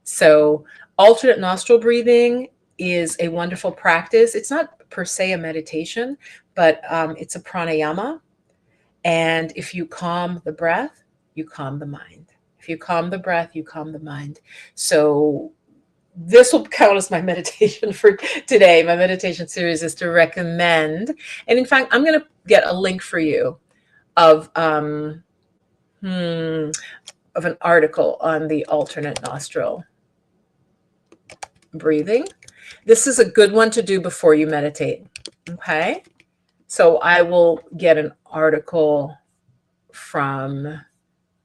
So alternate nostril breathing is a wonderful practice. It's not per se a meditation, but it's a pranayama. And if you calm the breath, you calm the mind. If you calm the breath, you calm the mind. So this will count as my meditation for today. My meditation series is to recommend. And in fact, I'm going to get a link for you of an article on the alternate nostril breathing. This is a good one to do before you meditate. Okay. So I will get an article from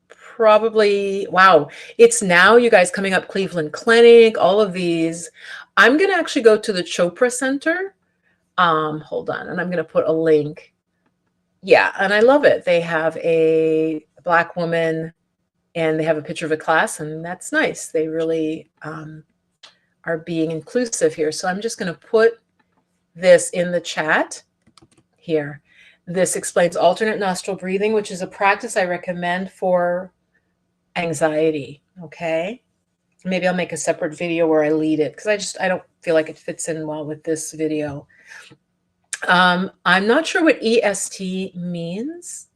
probably, wow, it's now, you guys, coming up, Cleveland Clinic, all of these. I'm going to actually go to the Chopra Center. Hold on, and I'm going to put a link. Yeah, and I love it. They have a Black woman and they have a picture of a class, and that's nice. They really are being inclusive here. So I'm just going to put this in the chat here. This explains alternate nostril breathing, which is a practice I recommend for anxiety. Okay. Maybe I'll make a separate video where I lead it, because I don't feel like it fits in well with this video. I'm not sure what EST means.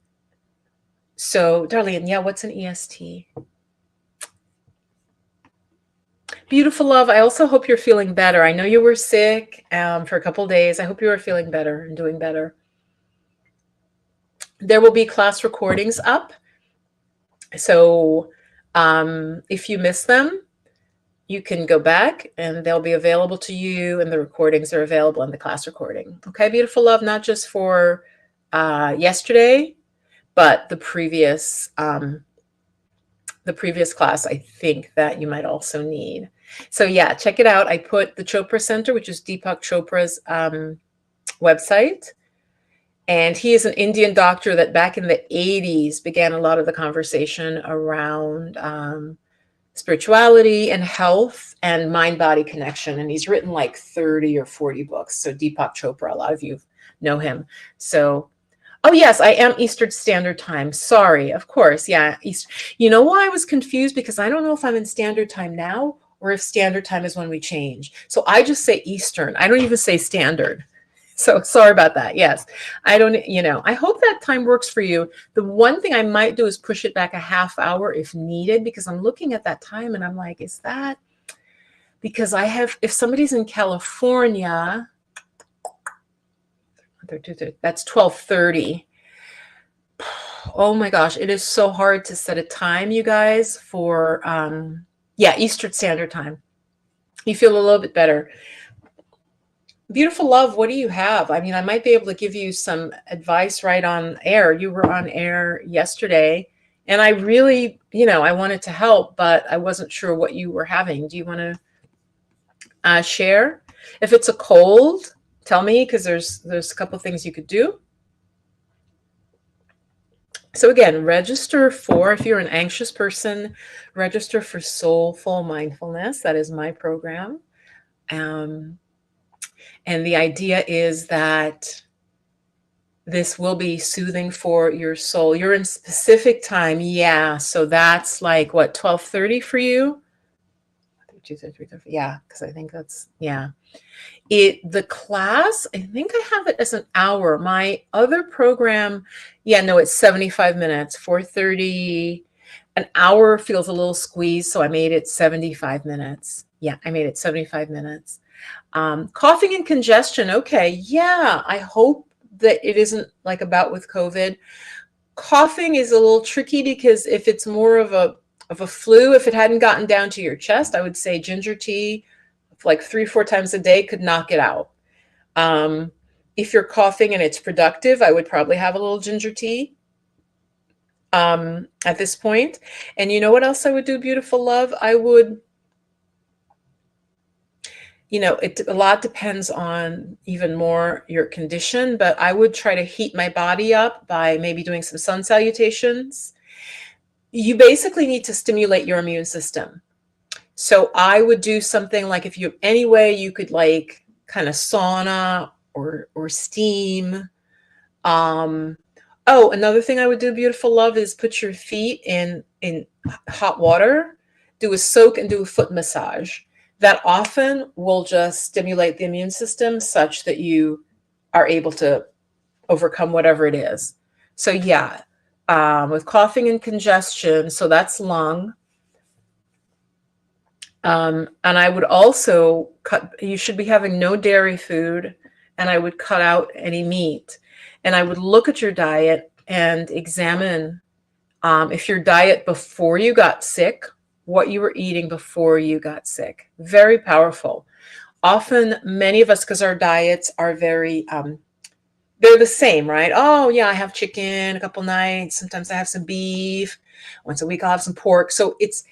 So Darlene, yeah, what's an EST? Beautiful love. I also hope you're feeling better. I know you were sick for a couple days. I hope you are feeling better and doing better. There will be class recordings up. So if you miss them, you can go back and they'll be available to you, and the recordings are available in the class recording. Okay, beautiful love, not just for yesterday, but the previous class, I think that you might also need. So yeah, check it out. I put the Chopra Center, which is Deepak Chopra's website. And he is an Indian doctor that back in the 80s began a lot of the conversation around spirituality and health and mind-body connection. And he's written like 30 or 40 books. So Deepak Chopra, a lot of you know him. So, oh yes, I am Eastern Standard Time. Sorry, of course. Yeah. You know why I was confused? Because I don't know if I'm in Standard Time now or if Standard Time is when we change. So I just say Eastern. I don't even say Standard. So sorry about that. Yes, I don't, I hope that time works for you. The one thing I might do is push it back a half hour if needed, because I'm looking at that time and I'm like, is that because if somebody's in California, that's 12:30. Oh my gosh, it is so hard to set a time, you guys, for, Eastern Standard Time. You feel a little bit better. Beautiful love, what do you have? I mean, I might be able to give you some advice right on air. You were on air yesterday, and I really, I wanted to help, but I wasn't sure what you were having. Do you want to share? If it's a cold, tell me, because there's a couple of things you could do. So again, register for, if you're an anxious person, register for Soulful Mindfulness. That is my program. And the idea is that This will be soothing for your soul. You're in specific time. Yeah. So that's like what, 12:30 for you? 2:30, 3:30. Yeah, because I think that's, yeah. The class, I think I have it as an hour. My other program, yeah, no, it's 75 minutes. 4:30. An hour feels a little squeezed, so I made it 75 minutes. Yeah, I made it 75 minutes. Coughing and congestion. Okay, yeah, I hope that it isn't like a bout with COVID. Coughing is a little tricky because if it's more of a flu, if it hadn't gotten down to your chest, I would say ginger tea like 3, 4 times a day could knock it out. If you're coughing and it's productive, I would probably have a little ginger tea at this point. And you know what else I would do, beautiful love? I would, a lot depends on even more your condition, but I would try to heat my body up by maybe doing some sun salutations. You basically need to stimulate your immune system. So I would do something like, if you any way you could like kind of sauna or steam. Oh, another thing I would do, beautiful love, is put your feet in hot water, do a soak and do a foot massage. That often will just stimulate the immune system such that you are able to overcome whatever it is. So yeah, with coughing and congestion, so that's lung. And I would also you should be having no dairy food, and I would cut out any meat. And I would look at your diet and examine if your diet before you got sick, what you were eating before you got sick. Very powerful. Often, many of us, because our diets are very, they're the same, right? Oh, yeah, I have chicken a couple nights. Sometimes I have some beef. Once a week, I'll have some pork. So it's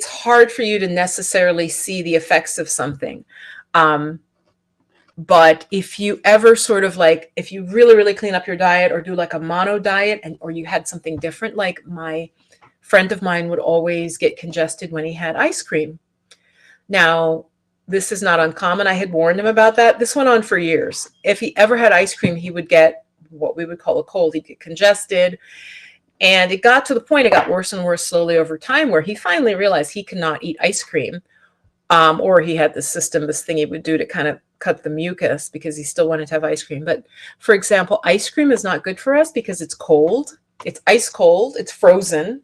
hard for you to necessarily see the effects of something. But if you ever sort of like, if you really, really clean up your diet or do like a mono diet, or you had something different, like my friend of mine would always get congested when he had ice cream. Now, this is not uncommon. I had warned him about that. This went on for years. If he ever had ice cream, he would get what we would call a cold. He'd get congested. And it got to the point, it got worse and worse slowly over time, where he finally realized he could not eat ice cream. Or he had this thing he would do to kind of cut the mucus because he still wanted to have ice cream. But for example, ice cream is not good for us because it's cold. It's ice cold. It's frozen.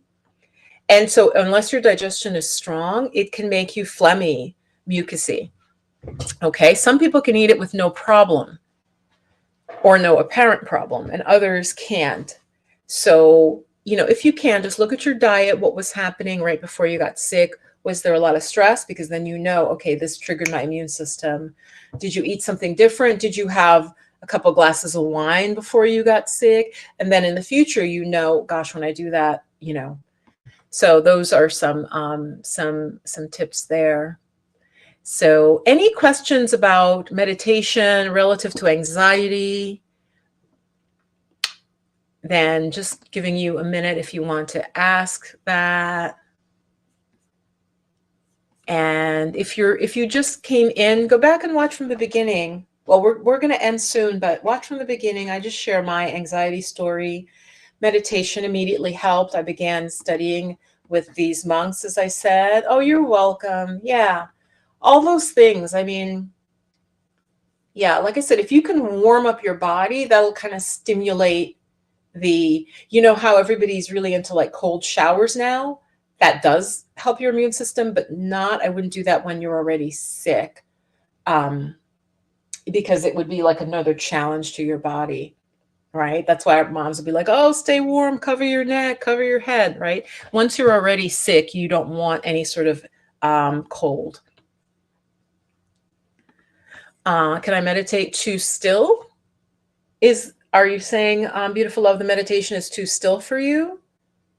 And so unless your digestion is strong, it can make you phlegmy, mucusy. Okay. Some people can eat it with no problem or no apparent problem, and others can't. So, if you can, just look at your diet, what was happening right before you got sick. Was there a lot of stress? Because then okay, this triggered my immune system. Did you eat something different? Did you have a couple glasses of wine before you got sick? And then in the future, gosh, when I do that, So those are some tips there. So any questions about meditation relative to anxiety? Then just giving you a minute if you want to ask that. And if you just came in, go back and watch from the beginning. Well, we're going to end soon, but watch from the beginning. I just share my anxiety story. Meditation immediately helped. I began studying with these monks, as I said. Oh, you're welcome. Yeah, all those things. I mean, yeah, like I said, if you can warm up your body, that'll kind of stimulate how everybody's really into like cold showers now. That does help your immune system, but I wouldn't do that when you're already sick, because it would be like another challenge to your body, right? That's why our moms would be like, oh, stay warm, cover your neck, cover your head, right? Once you're already sick, you don't want any sort of cold. Can I meditate too still? Are you saying, beautiful love, the meditation is too still for you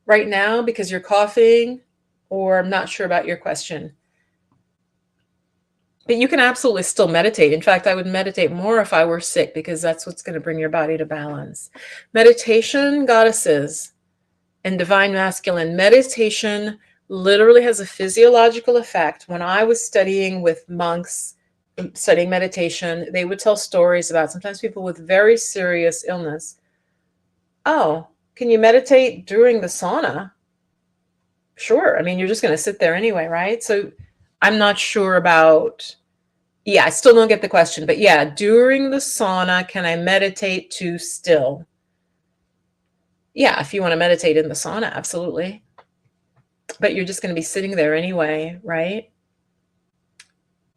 right now because you're coughing? Or I'm not sure about your question. But you can absolutely still meditate. In fact, I would meditate more if I were sick, because that's what's going to bring your body to balance. Meditation, goddesses, and divine masculine. Meditation literally has a physiological effect. When I was studying with monks studying meditation, they would tell stories about sometimes people with very serious illness. Oh, can you meditate during the sauna? Sure. I mean, you're just going to sit there anyway, right? So I'm not sure about, yeah, I still don't get the question, but yeah, during the sauna, can I meditate to still? Yeah, if you want to meditate in the sauna, absolutely. But you're just going to be sitting there anyway, right?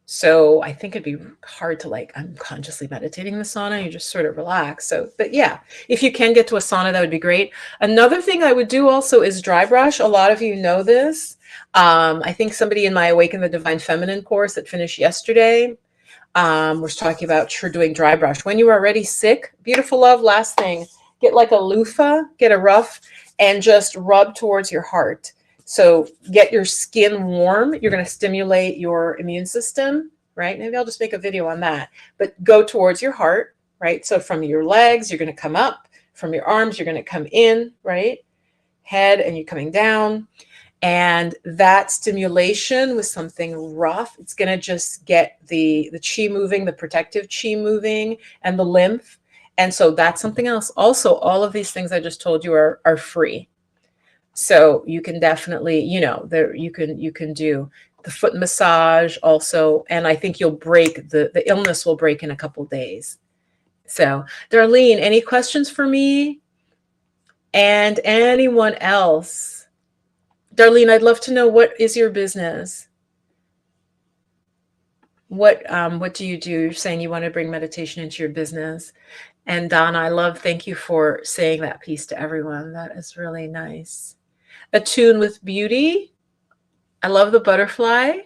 So I think it'd be hard to like unconsciously meditating in the sauna. You just sort of relax. So, but yeah, if you can get to a sauna, that would be great. Another thing I would do also is dry brush. A lot of you know this. I think somebody in my Awaken the Divine Feminine course that finished yesterday was talking about doing dry brush. When you are already sick, beautiful love, last thing, get like a loofah, get a rough, and just rub towards your heart. So get your skin warm. You're going to stimulate your immune system, right? Maybe I'll just make a video on that. But go towards your heart, right? So from your legs, you're going to come up. From your arms, you're going to come in, right? Head, and you're coming down. And that stimulation with something rough, it's going to just get the chi moving, the protective chi moving, and the lymph. And so that's something else. Also, all of these things I just told you are free. So you can definitely, there you can do the foot massage also, and I think you'll break the illness will break in a couple days. So, Darlene, any questions for me? And anyone else? Darlene, I'd love to know, what is your business? What do you do? You're saying you want to bring meditation into your business. And Donna, thank you for saying that piece to everyone. That is really nice. Attune with beauty. I love the butterfly.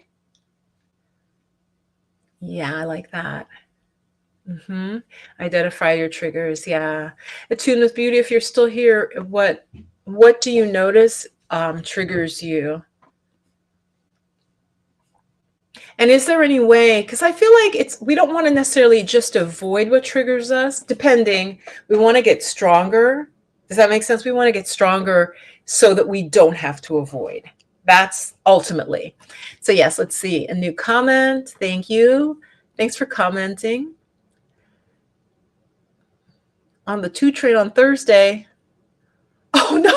Yeah, I like that. Identify your triggers. Yeah. Attune with beauty. If you're still here, what do you notice triggers you? And is there any way, because I feel like we don't want to necessarily just avoid what triggers us, depending, we want to get stronger. Does that make sense? We want to get stronger so that we don't have to avoid. That's ultimately. So yes, let's see. A new comment. Thank you. Thanks for commenting. On the 2 train on Thursday. Oh no.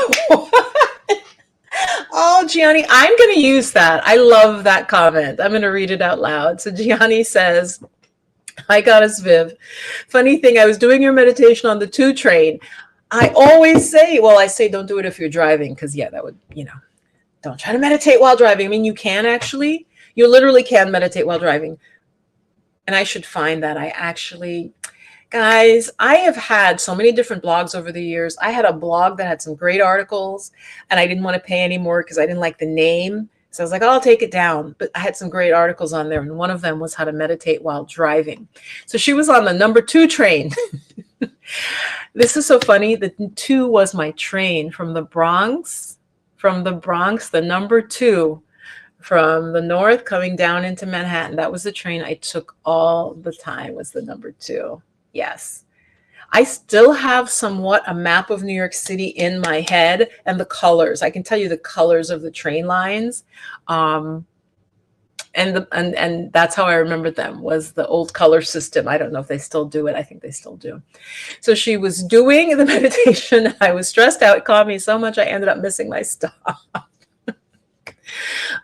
Oh, Gianni, I'm going to use that. I love that comment. I'm going to read it out loud. So Gianni says, hi, Goddess Viv. Funny thing, I was doing your meditation on the 2 train. I always say, I say don't do it if you're driving, because, yeah, that would, don't try to meditate while driving. I mean, you can actually. You literally can meditate while driving. And I should find that. Guys, I have had so many different blogs over the years. I had a blog that had some great articles, and I didn't want to pay anymore because I didn't like the name. So I was like, I'll take it down. But I had some great articles on there, and one of them was how to meditate while driving. So she was on the number 2 train. This is so funny. The 2 was my train from the Bronx. The number 2 from the north coming down into Manhattan. That was the train I took all the time, was the number 2. Yes. I still have somewhat a map of New York City in my head, and the colors. I can tell you the colors of the train lines. And that's how I remembered them, was the old color system. I don't know if they still do it. I think they still do. So she was doing the meditation. I was stressed out. It caught me so much I ended up missing my stop.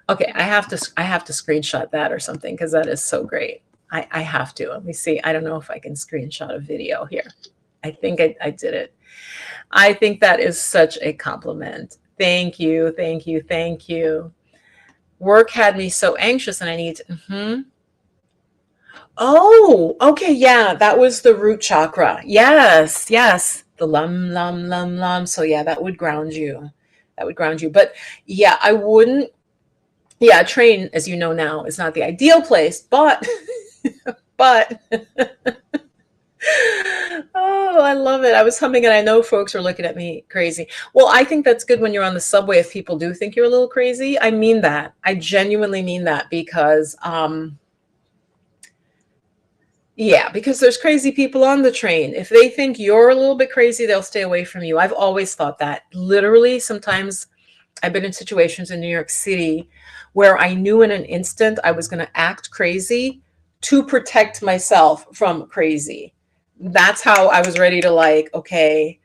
Okay, I have to screenshot that or something, because that is so great. I have to. Let me see. I don't know if I can screenshot a video here. I think I did it. I think that is such a compliment. Thank you. Thank you. Thank you. Work had me so anxious, and I need to. Oh, okay. Yeah, that was the root chakra. Yes, yes. The lum. So yeah, that would ground you. But yeah, I wouldn't. Yeah, a train, as you know now, is not the ideal place, but oh, I love it. I was humming, and I know folks are looking at me crazy. Well, I think that's good when you're on the subway if people do think you're a little crazy. I mean that. I genuinely mean that, because because there's crazy people on the train. If they think you're a little bit crazy, they'll stay away from you. I've always thought that. Literally, sometimes I've been in situations in New York City where I knew in an instant I was going to act crazy to protect myself from crazy. That's how I was ready to like, okay,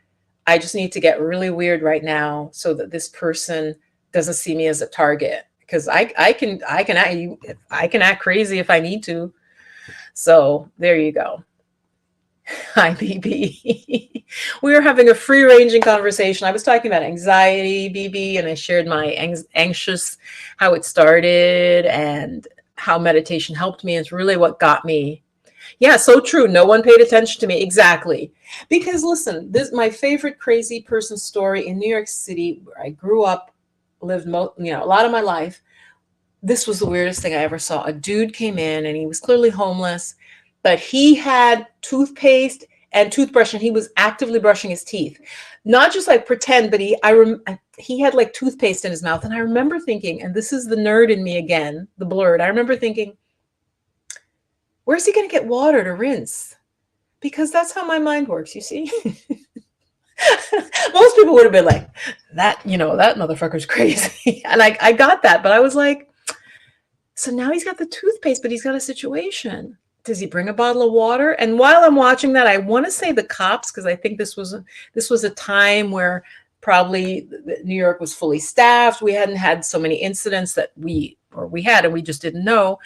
I just need to get really weird right now so that this person doesn't see me as a target. Because I can act crazy if I need to. So there you go. Hi, BB. We were having a free ranging conversation. I was talking about anxiety, BB, and I shared my anxious, how it started and how meditation helped me. It's really what got me. Yeah, so true. No one paid attention to me. Exactly. Because listen, this my favorite crazy person story in New York City, where I grew up, lived a lot of my life. This was the weirdest thing I ever saw. A dude came in and he was clearly homeless, but he had toothpaste and toothbrush and he was actively brushing his teeth. Not just like pretend, but he had like toothpaste in his mouth. And I remember thinking, and this is the nerd in me again, the blurred. I remember thinking, where's he going to get water to rinse? Because that's how my mind works, you see? Most people would have been like, that motherfucker's crazy. And I got that, but I was like, so now he's got the toothpaste, but he's got a situation. Does he bring a bottle of water? And while I'm watching that, I want to say the cops, because I think this was a time where probably New York was fully staffed. We hadn't had so many incidents that we had, and we just didn't know.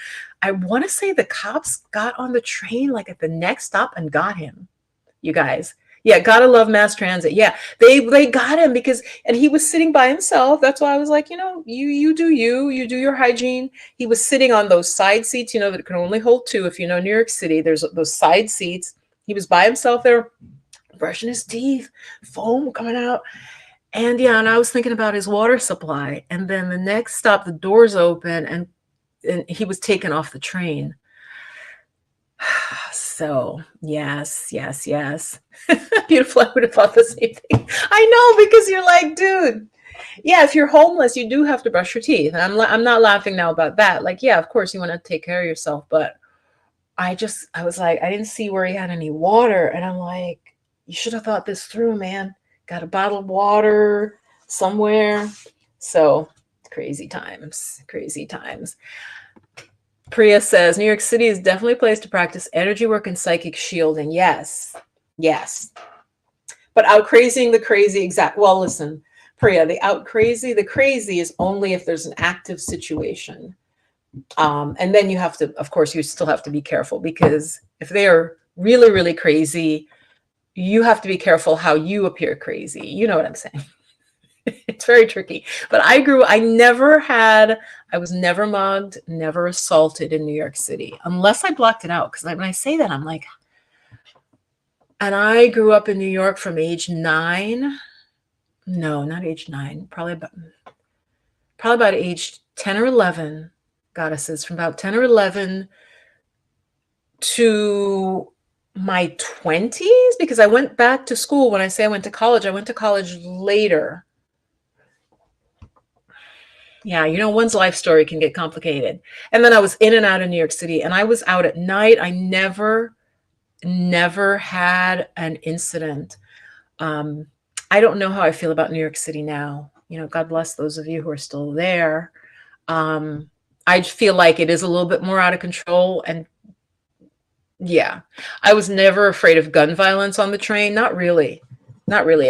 I want to say the cops got on the train like at the next stop and got him. You guys. Yeah, gotta love mass transit. Yeah, they got him and he was sitting by himself. That's why I was like, you do your hygiene. He was sitting on those side seats, that can only hold two. If you know New York City, there's those side seats. He was by himself there, brushing his teeth, foam coming out. And yeah, and I was thinking about his water supply. And then the next stop, the doors open and he was taken off the train. So yes. Beautiful. I would have thought the same thing. I know, because you're like, dude, yeah, if you're homeless, you do have to brush your teeth. And I'm not laughing now about that. Like, yeah, of course you want to take care of yourself. But I was like, I didn't see where he had any water. And I'm like, you should have thought this through, man. Got a bottle of water somewhere. So crazy times. Priya says, New York City is definitely a place to practice energy work and psychic shielding. Yes. But out crazying the crazy, well, listen, Priya, the crazy is only if there's an active situation. And then you have to, of course, you still have to be careful, because if they are really, really crazy, you have to be careful how you appear crazy. You know what I'm saying? It's very tricky. But I was never mugged, never assaulted in New York City, unless I blocked it out. Because when I say that, I'm like, and I grew up in New York from age 9. No, not age 9. Probably about age 10 or 11, goddesses, from about 10 or 11 to my 20s, because I went back to school. When I say I went to college later. Yeah, one's life story can get complicated. And then I was in and out of New York City, and I was out at night. I never had an incident. I don't know how I feel about New York City now. God bless those of you who are still there. I feel like it is a little bit more out of control. And yeah, I was never afraid of gun violence on the train. Not really.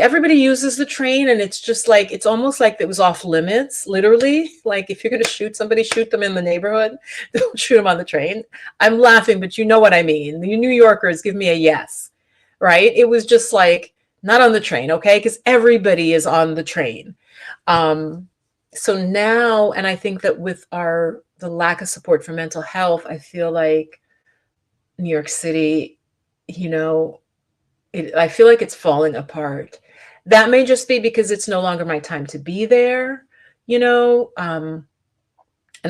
Everybody uses the train, and it's just like, it's almost like it was off limits, literally. Like, if you're going to shoot somebody, shoot them in the neighborhood. Don't shoot them on the train. I'm laughing, but you know what I mean. The New Yorkers give me a yes, right? It was just like, not on the train, okay? Because everybody is on the train. So now, and I think that with the lack of support for mental health, I feel like New York City, I feel like it's falling apart. That may just be because it's no longer my time to be there, and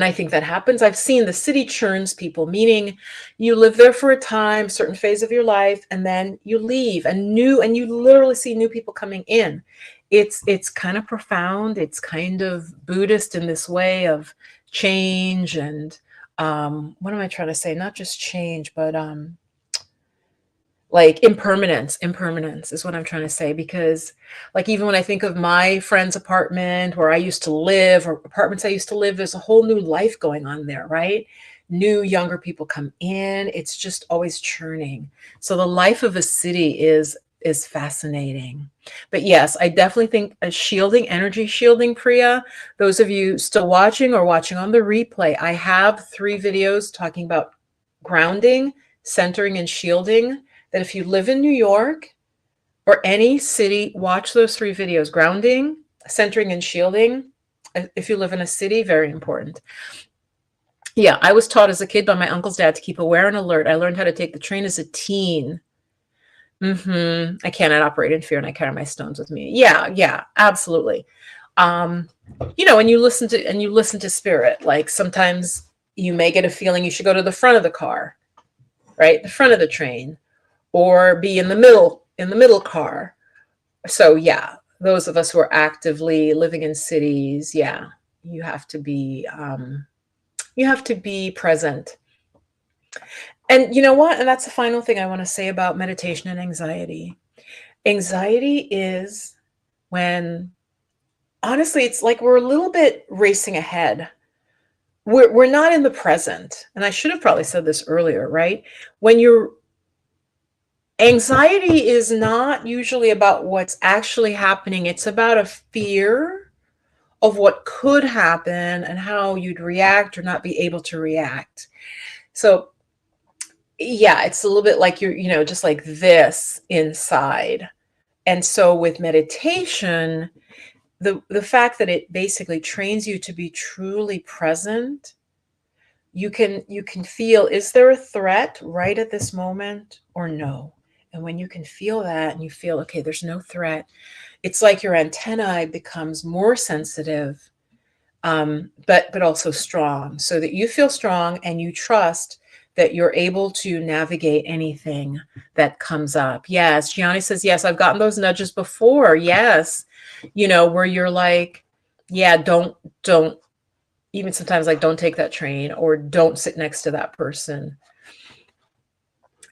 I think that happens. I've seen the city churns people, meaning you live there for a time, certain phase of your life, and then you leave, and you literally see new people coming in. It's kind of profound. It's kind of Buddhist in this way of change. And what am I trying to say? Not just change, but like impermanence is what I'm trying to say. Because like, even when I think of my friend's apartment where I used to live, or apartments I used to live, there's a whole new life going on there, right? new younger people come in. It's just always churning. So the life of a city is fascinating. But yes, I definitely think a shielding, energy shielding, Priya. Those of you still watching or watching on the replay, I have 3 videos talking about grounding, centering, and shielding. That if you live in New York or any city, watch those 3 videos: grounding, centering, and shielding. If you live in a city, very important. Yeah, I was taught as a kid by my uncle's dad to keep aware and alert. I learned how to take the train as a teen. I cannot operate in fear, and I carry my stones with me. Yeah, yeah, absolutely. And you listen to spirit. Like sometimes you may get a feeling you should go to the front of the car, right? The front of the train, or be in the middle car. So yeah, those of us who are actively living in cities, yeah, you have to be present. And you know what? And that's the final thing I want to say about meditation and anxiety. Anxiety is when, honestly, it's like we're a little bit racing ahead. We're not in the present. And I should have probably said this earlier, right? Anxiety is not usually about what's actually happening. It's about a fear of what could happen and how you'd react or not be able to react. So yeah, it's a little bit like you're just like this inside. And so with meditation, the fact that it basically trains you to be truly present, you can feel, is there a threat right at this moment or no? And when you can feel that and you feel, okay, there's no threat, it's like your antennae becomes more sensitive, but also strong, so that you feel strong and you trust that you're able to navigate anything that comes up. Yes, Gianni says, yes, I've gotten those nudges before. Yes, where you're like, yeah, don't even sometimes like, don't take that train or don't sit next to that person.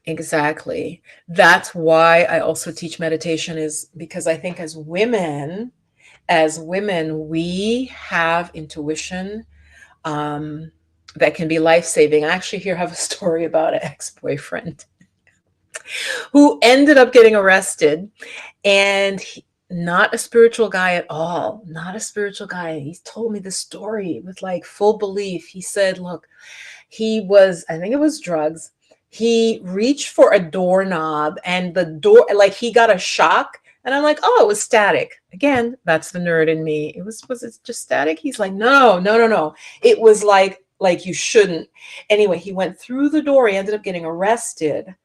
Exactly. That's why I also teach meditation, is because I think as women, we have intuition that can be life-saving. I actually here have a story about an ex-boyfriend who ended up getting arrested, and not a spiritual guy at all, not a spiritual guy. He told me the story with like full belief. He said, look, I think it was drugs. He reached for a doorknob and the door, like he got a shock. And I'm like, oh, it was static. Again, that's the nerd in me. Was it just static? He's like, no, no, no, no. It was like you shouldn't. Anyway, he went through the door. He ended up getting arrested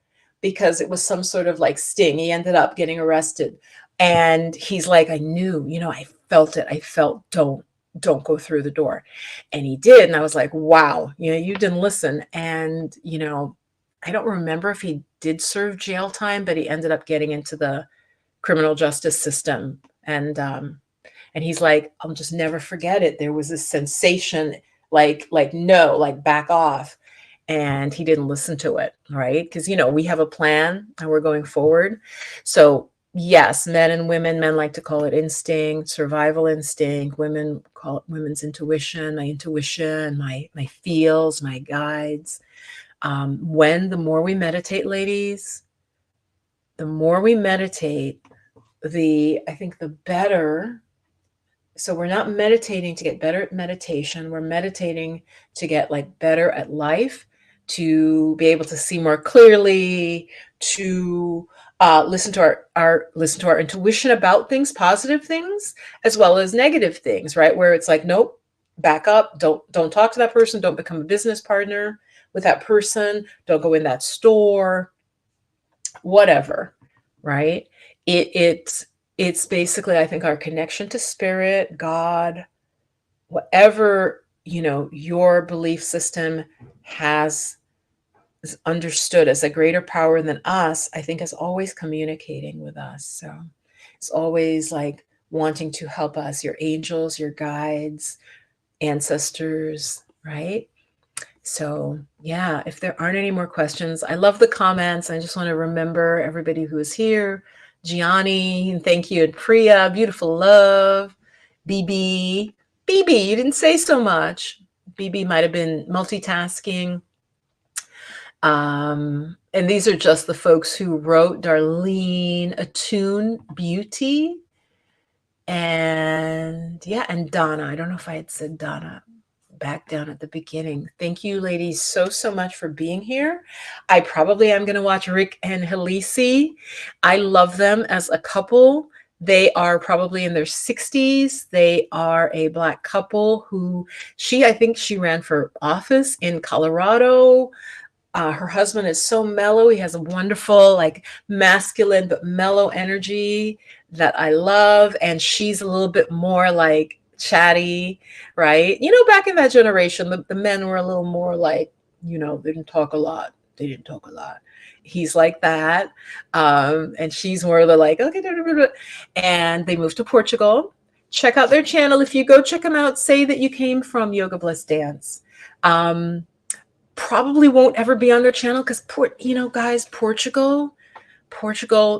because it was some sort of like sting. He ended up getting arrested. And he's like, I knew, I felt it. I felt, don't go through the door. And he did. And I was like, wow, you didn't listen. And, I don't remember if he did serve jail time, but he ended up getting into the criminal justice system. And he's like, I'll just never forget it. There was this sensation, like, no, like back off. And he didn't listen to it, right? Because, we have a plan and we're going forward. So yes, men like to call it instinct, survival instinct. Women call it women's intuition, my feels, my guides. The more we meditate, ladies, the more we meditate, I think the better. So we're not meditating to get better at meditation. We're meditating to get like better at life, to be able to see more clearly, to listen to our intuition about things, positive things, as well as negative things, right? Where it's like, nope, back up. Don't talk to that person. Don't become a business partner with that person. Don't go in that store, whatever, right? It's basically, I think, our connection to spirit, God, whatever, your belief system is understood as a greater power than us, I think is always communicating with us. So it's always like wanting to help us, your angels, your guides, ancestors, right? So yeah, if there aren't any more questions, I love the comments. I just want to remember everybody who is here. Gianni, thank you. And Priya, beautiful love. BB, you didn't say so much. BB might have been multitasking. And these are just the folks who wrote: Darlene, Attune Beauty, and yeah, and Donna. I don't know if I had said Donna back down at the beginning. Thank you, ladies, so much for being here. I probably am going to watch Rick and Halisi. I love them as a couple. They are probably in their 60s. They are a Black couple who I think she ran for office in Colorado. Her husband is so mellow. He has a wonderful, like, masculine but mellow energy that I love. And she's a little bit more like chatty, right? You know, back in that generation, the men were a little more like, they didn't talk a lot. They didn't talk a lot. He's like that. And she's more of the like, okay. And they moved to Portugal. Check out their channel. If you go check them out, say that you came from Yoga Bliss Dance. Probably won't ever be on their channel because, guys, Portugal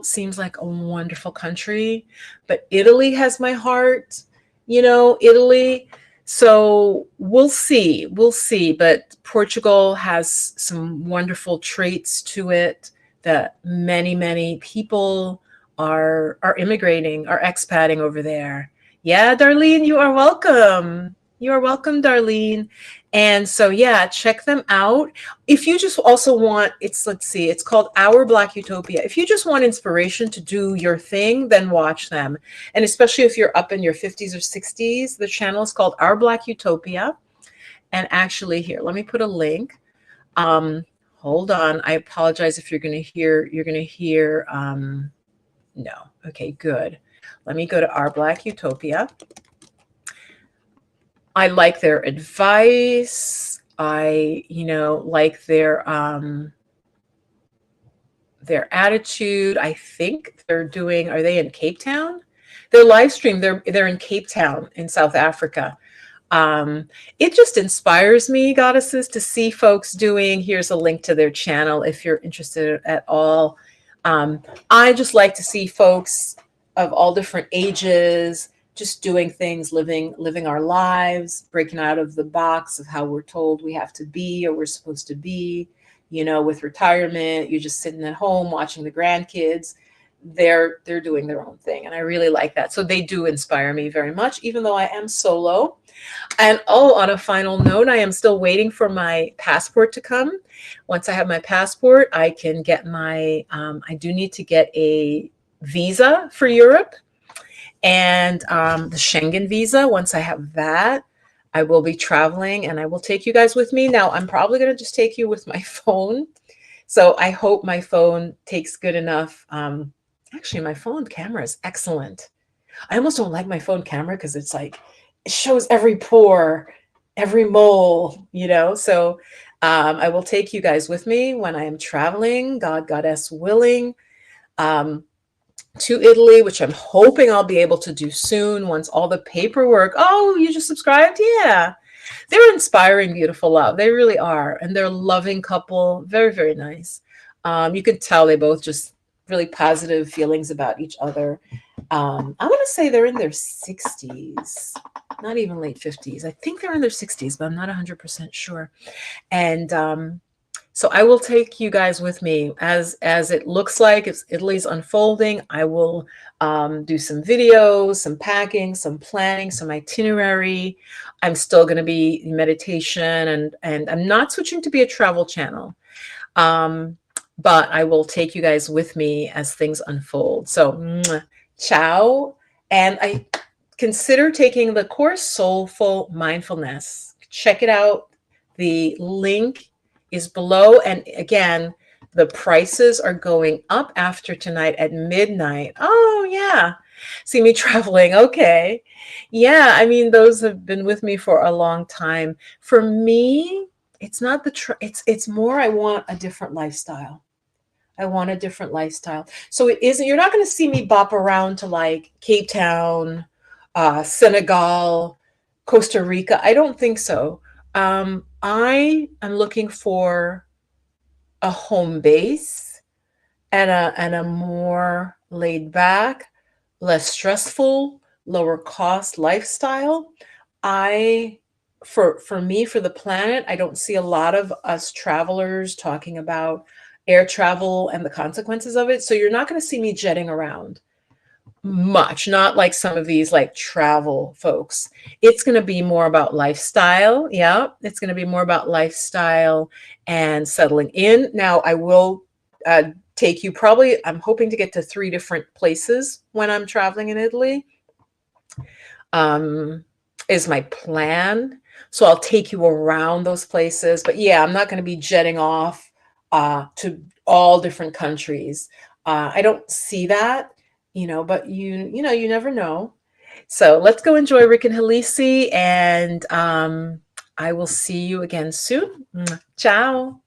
seems like a wonderful country, but Italy has my heart, Italy. So we'll see, but Portugal has some wonderful traits to it that many people are immigrating, are expating over there. Yeah, Darlene, you are welcome. You are welcome, Darlene. And so, yeah, check them out. If you just also want, let's see, it's called Our Black Utopia. If you just want inspiration to do your thing, then watch them. And especially if you're up in your 50s or 60s, the channel is called Our Black Utopia. And actually, here, let me put a link. Hold on. I apologize if you're going to hear, no. Okay, good. Let me go to Our Black Utopia. I like their advice. I, like their attitude. I think are they in Cape Town? Their live stream, they're in Cape Town in South Africa. It just inspires me, goddesses, to see folks doing, here's a link to their channel if you're interested at all. I just like to see folks of all different ages just doing things, living our lives, breaking out of the box of how we're told we have to be or we're supposed to be. With retirement, you're just sitting at home watching the grandkids. They're doing their own thing, and I really like that. So they do inspire me very much, even though I am solo. And on a final note, I am still waiting for my passport to come. Once I have my passport, I can get I do need to get a visa for Europe. And the Schengen visa, once I have that, I will be traveling and I will take you guys with me. Now, I'm probably going to just take you with my phone. So I hope my phone takes good enough. Actually, my phone camera is excellent. I almost don't like my phone camera because it's like, it shows every pore, every mole, So I will take you guys with me when I am traveling, God, Goddess willing. To Italy, which I'm hoping I'll be able to do soon once all the paperwork. Oh, you just subscribed? Yeah. They're inspiring, beautiful love. They really are. And they're a loving couple. Very, very nice. You can tell they both just really positive feelings about each other. I want to say they're in their 60s, not even late 50s. I think they're in their 60s, but I'm not 100% sure. And so I will take you guys with me as it looks like Italy's unfolding. I will do some videos, some packing, some planning, some itinerary. I'm still going to be in meditation, and I'm not switching to be a travel channel. But I will take you guys with me as things unfold. So, ciao. And I consider taking the course Soulful Mindfulness. Check it out. The link is below. And again, the prices are going up after tonight at midnight. Oh, yeah. See me traveling. Okay. Yeah. I mean, those have been with me for a long time. For me, it's not it's more, I want a different lifestyle. I want a different lifestyle. So you're not going to see me bop around to like Cape Town, Senegal, Costa Rica. I don't think so. I am looking for a home base and a more laid back, less stressful, lower cost lifestyle. I for me, for the planet, I don't see a lot of us travelers talking about air travel and the consequences of it. So you're not going to see me jetting around much, not like some of these like travel folks. It's going to be more about lifestyle. Yeah, it's going to be more about lifestyle and settling in. Now, I will take you probably, I'm hoping to get to 3 different places when I'm traveling in Italy, um, is my plan. So I'll take you around those places. But yeah, I'm not going to be jetting off to all different countries. I don't see that, but you never know. So let's go enjoy Rick and Halisi, and I will see you again soon. Ciao.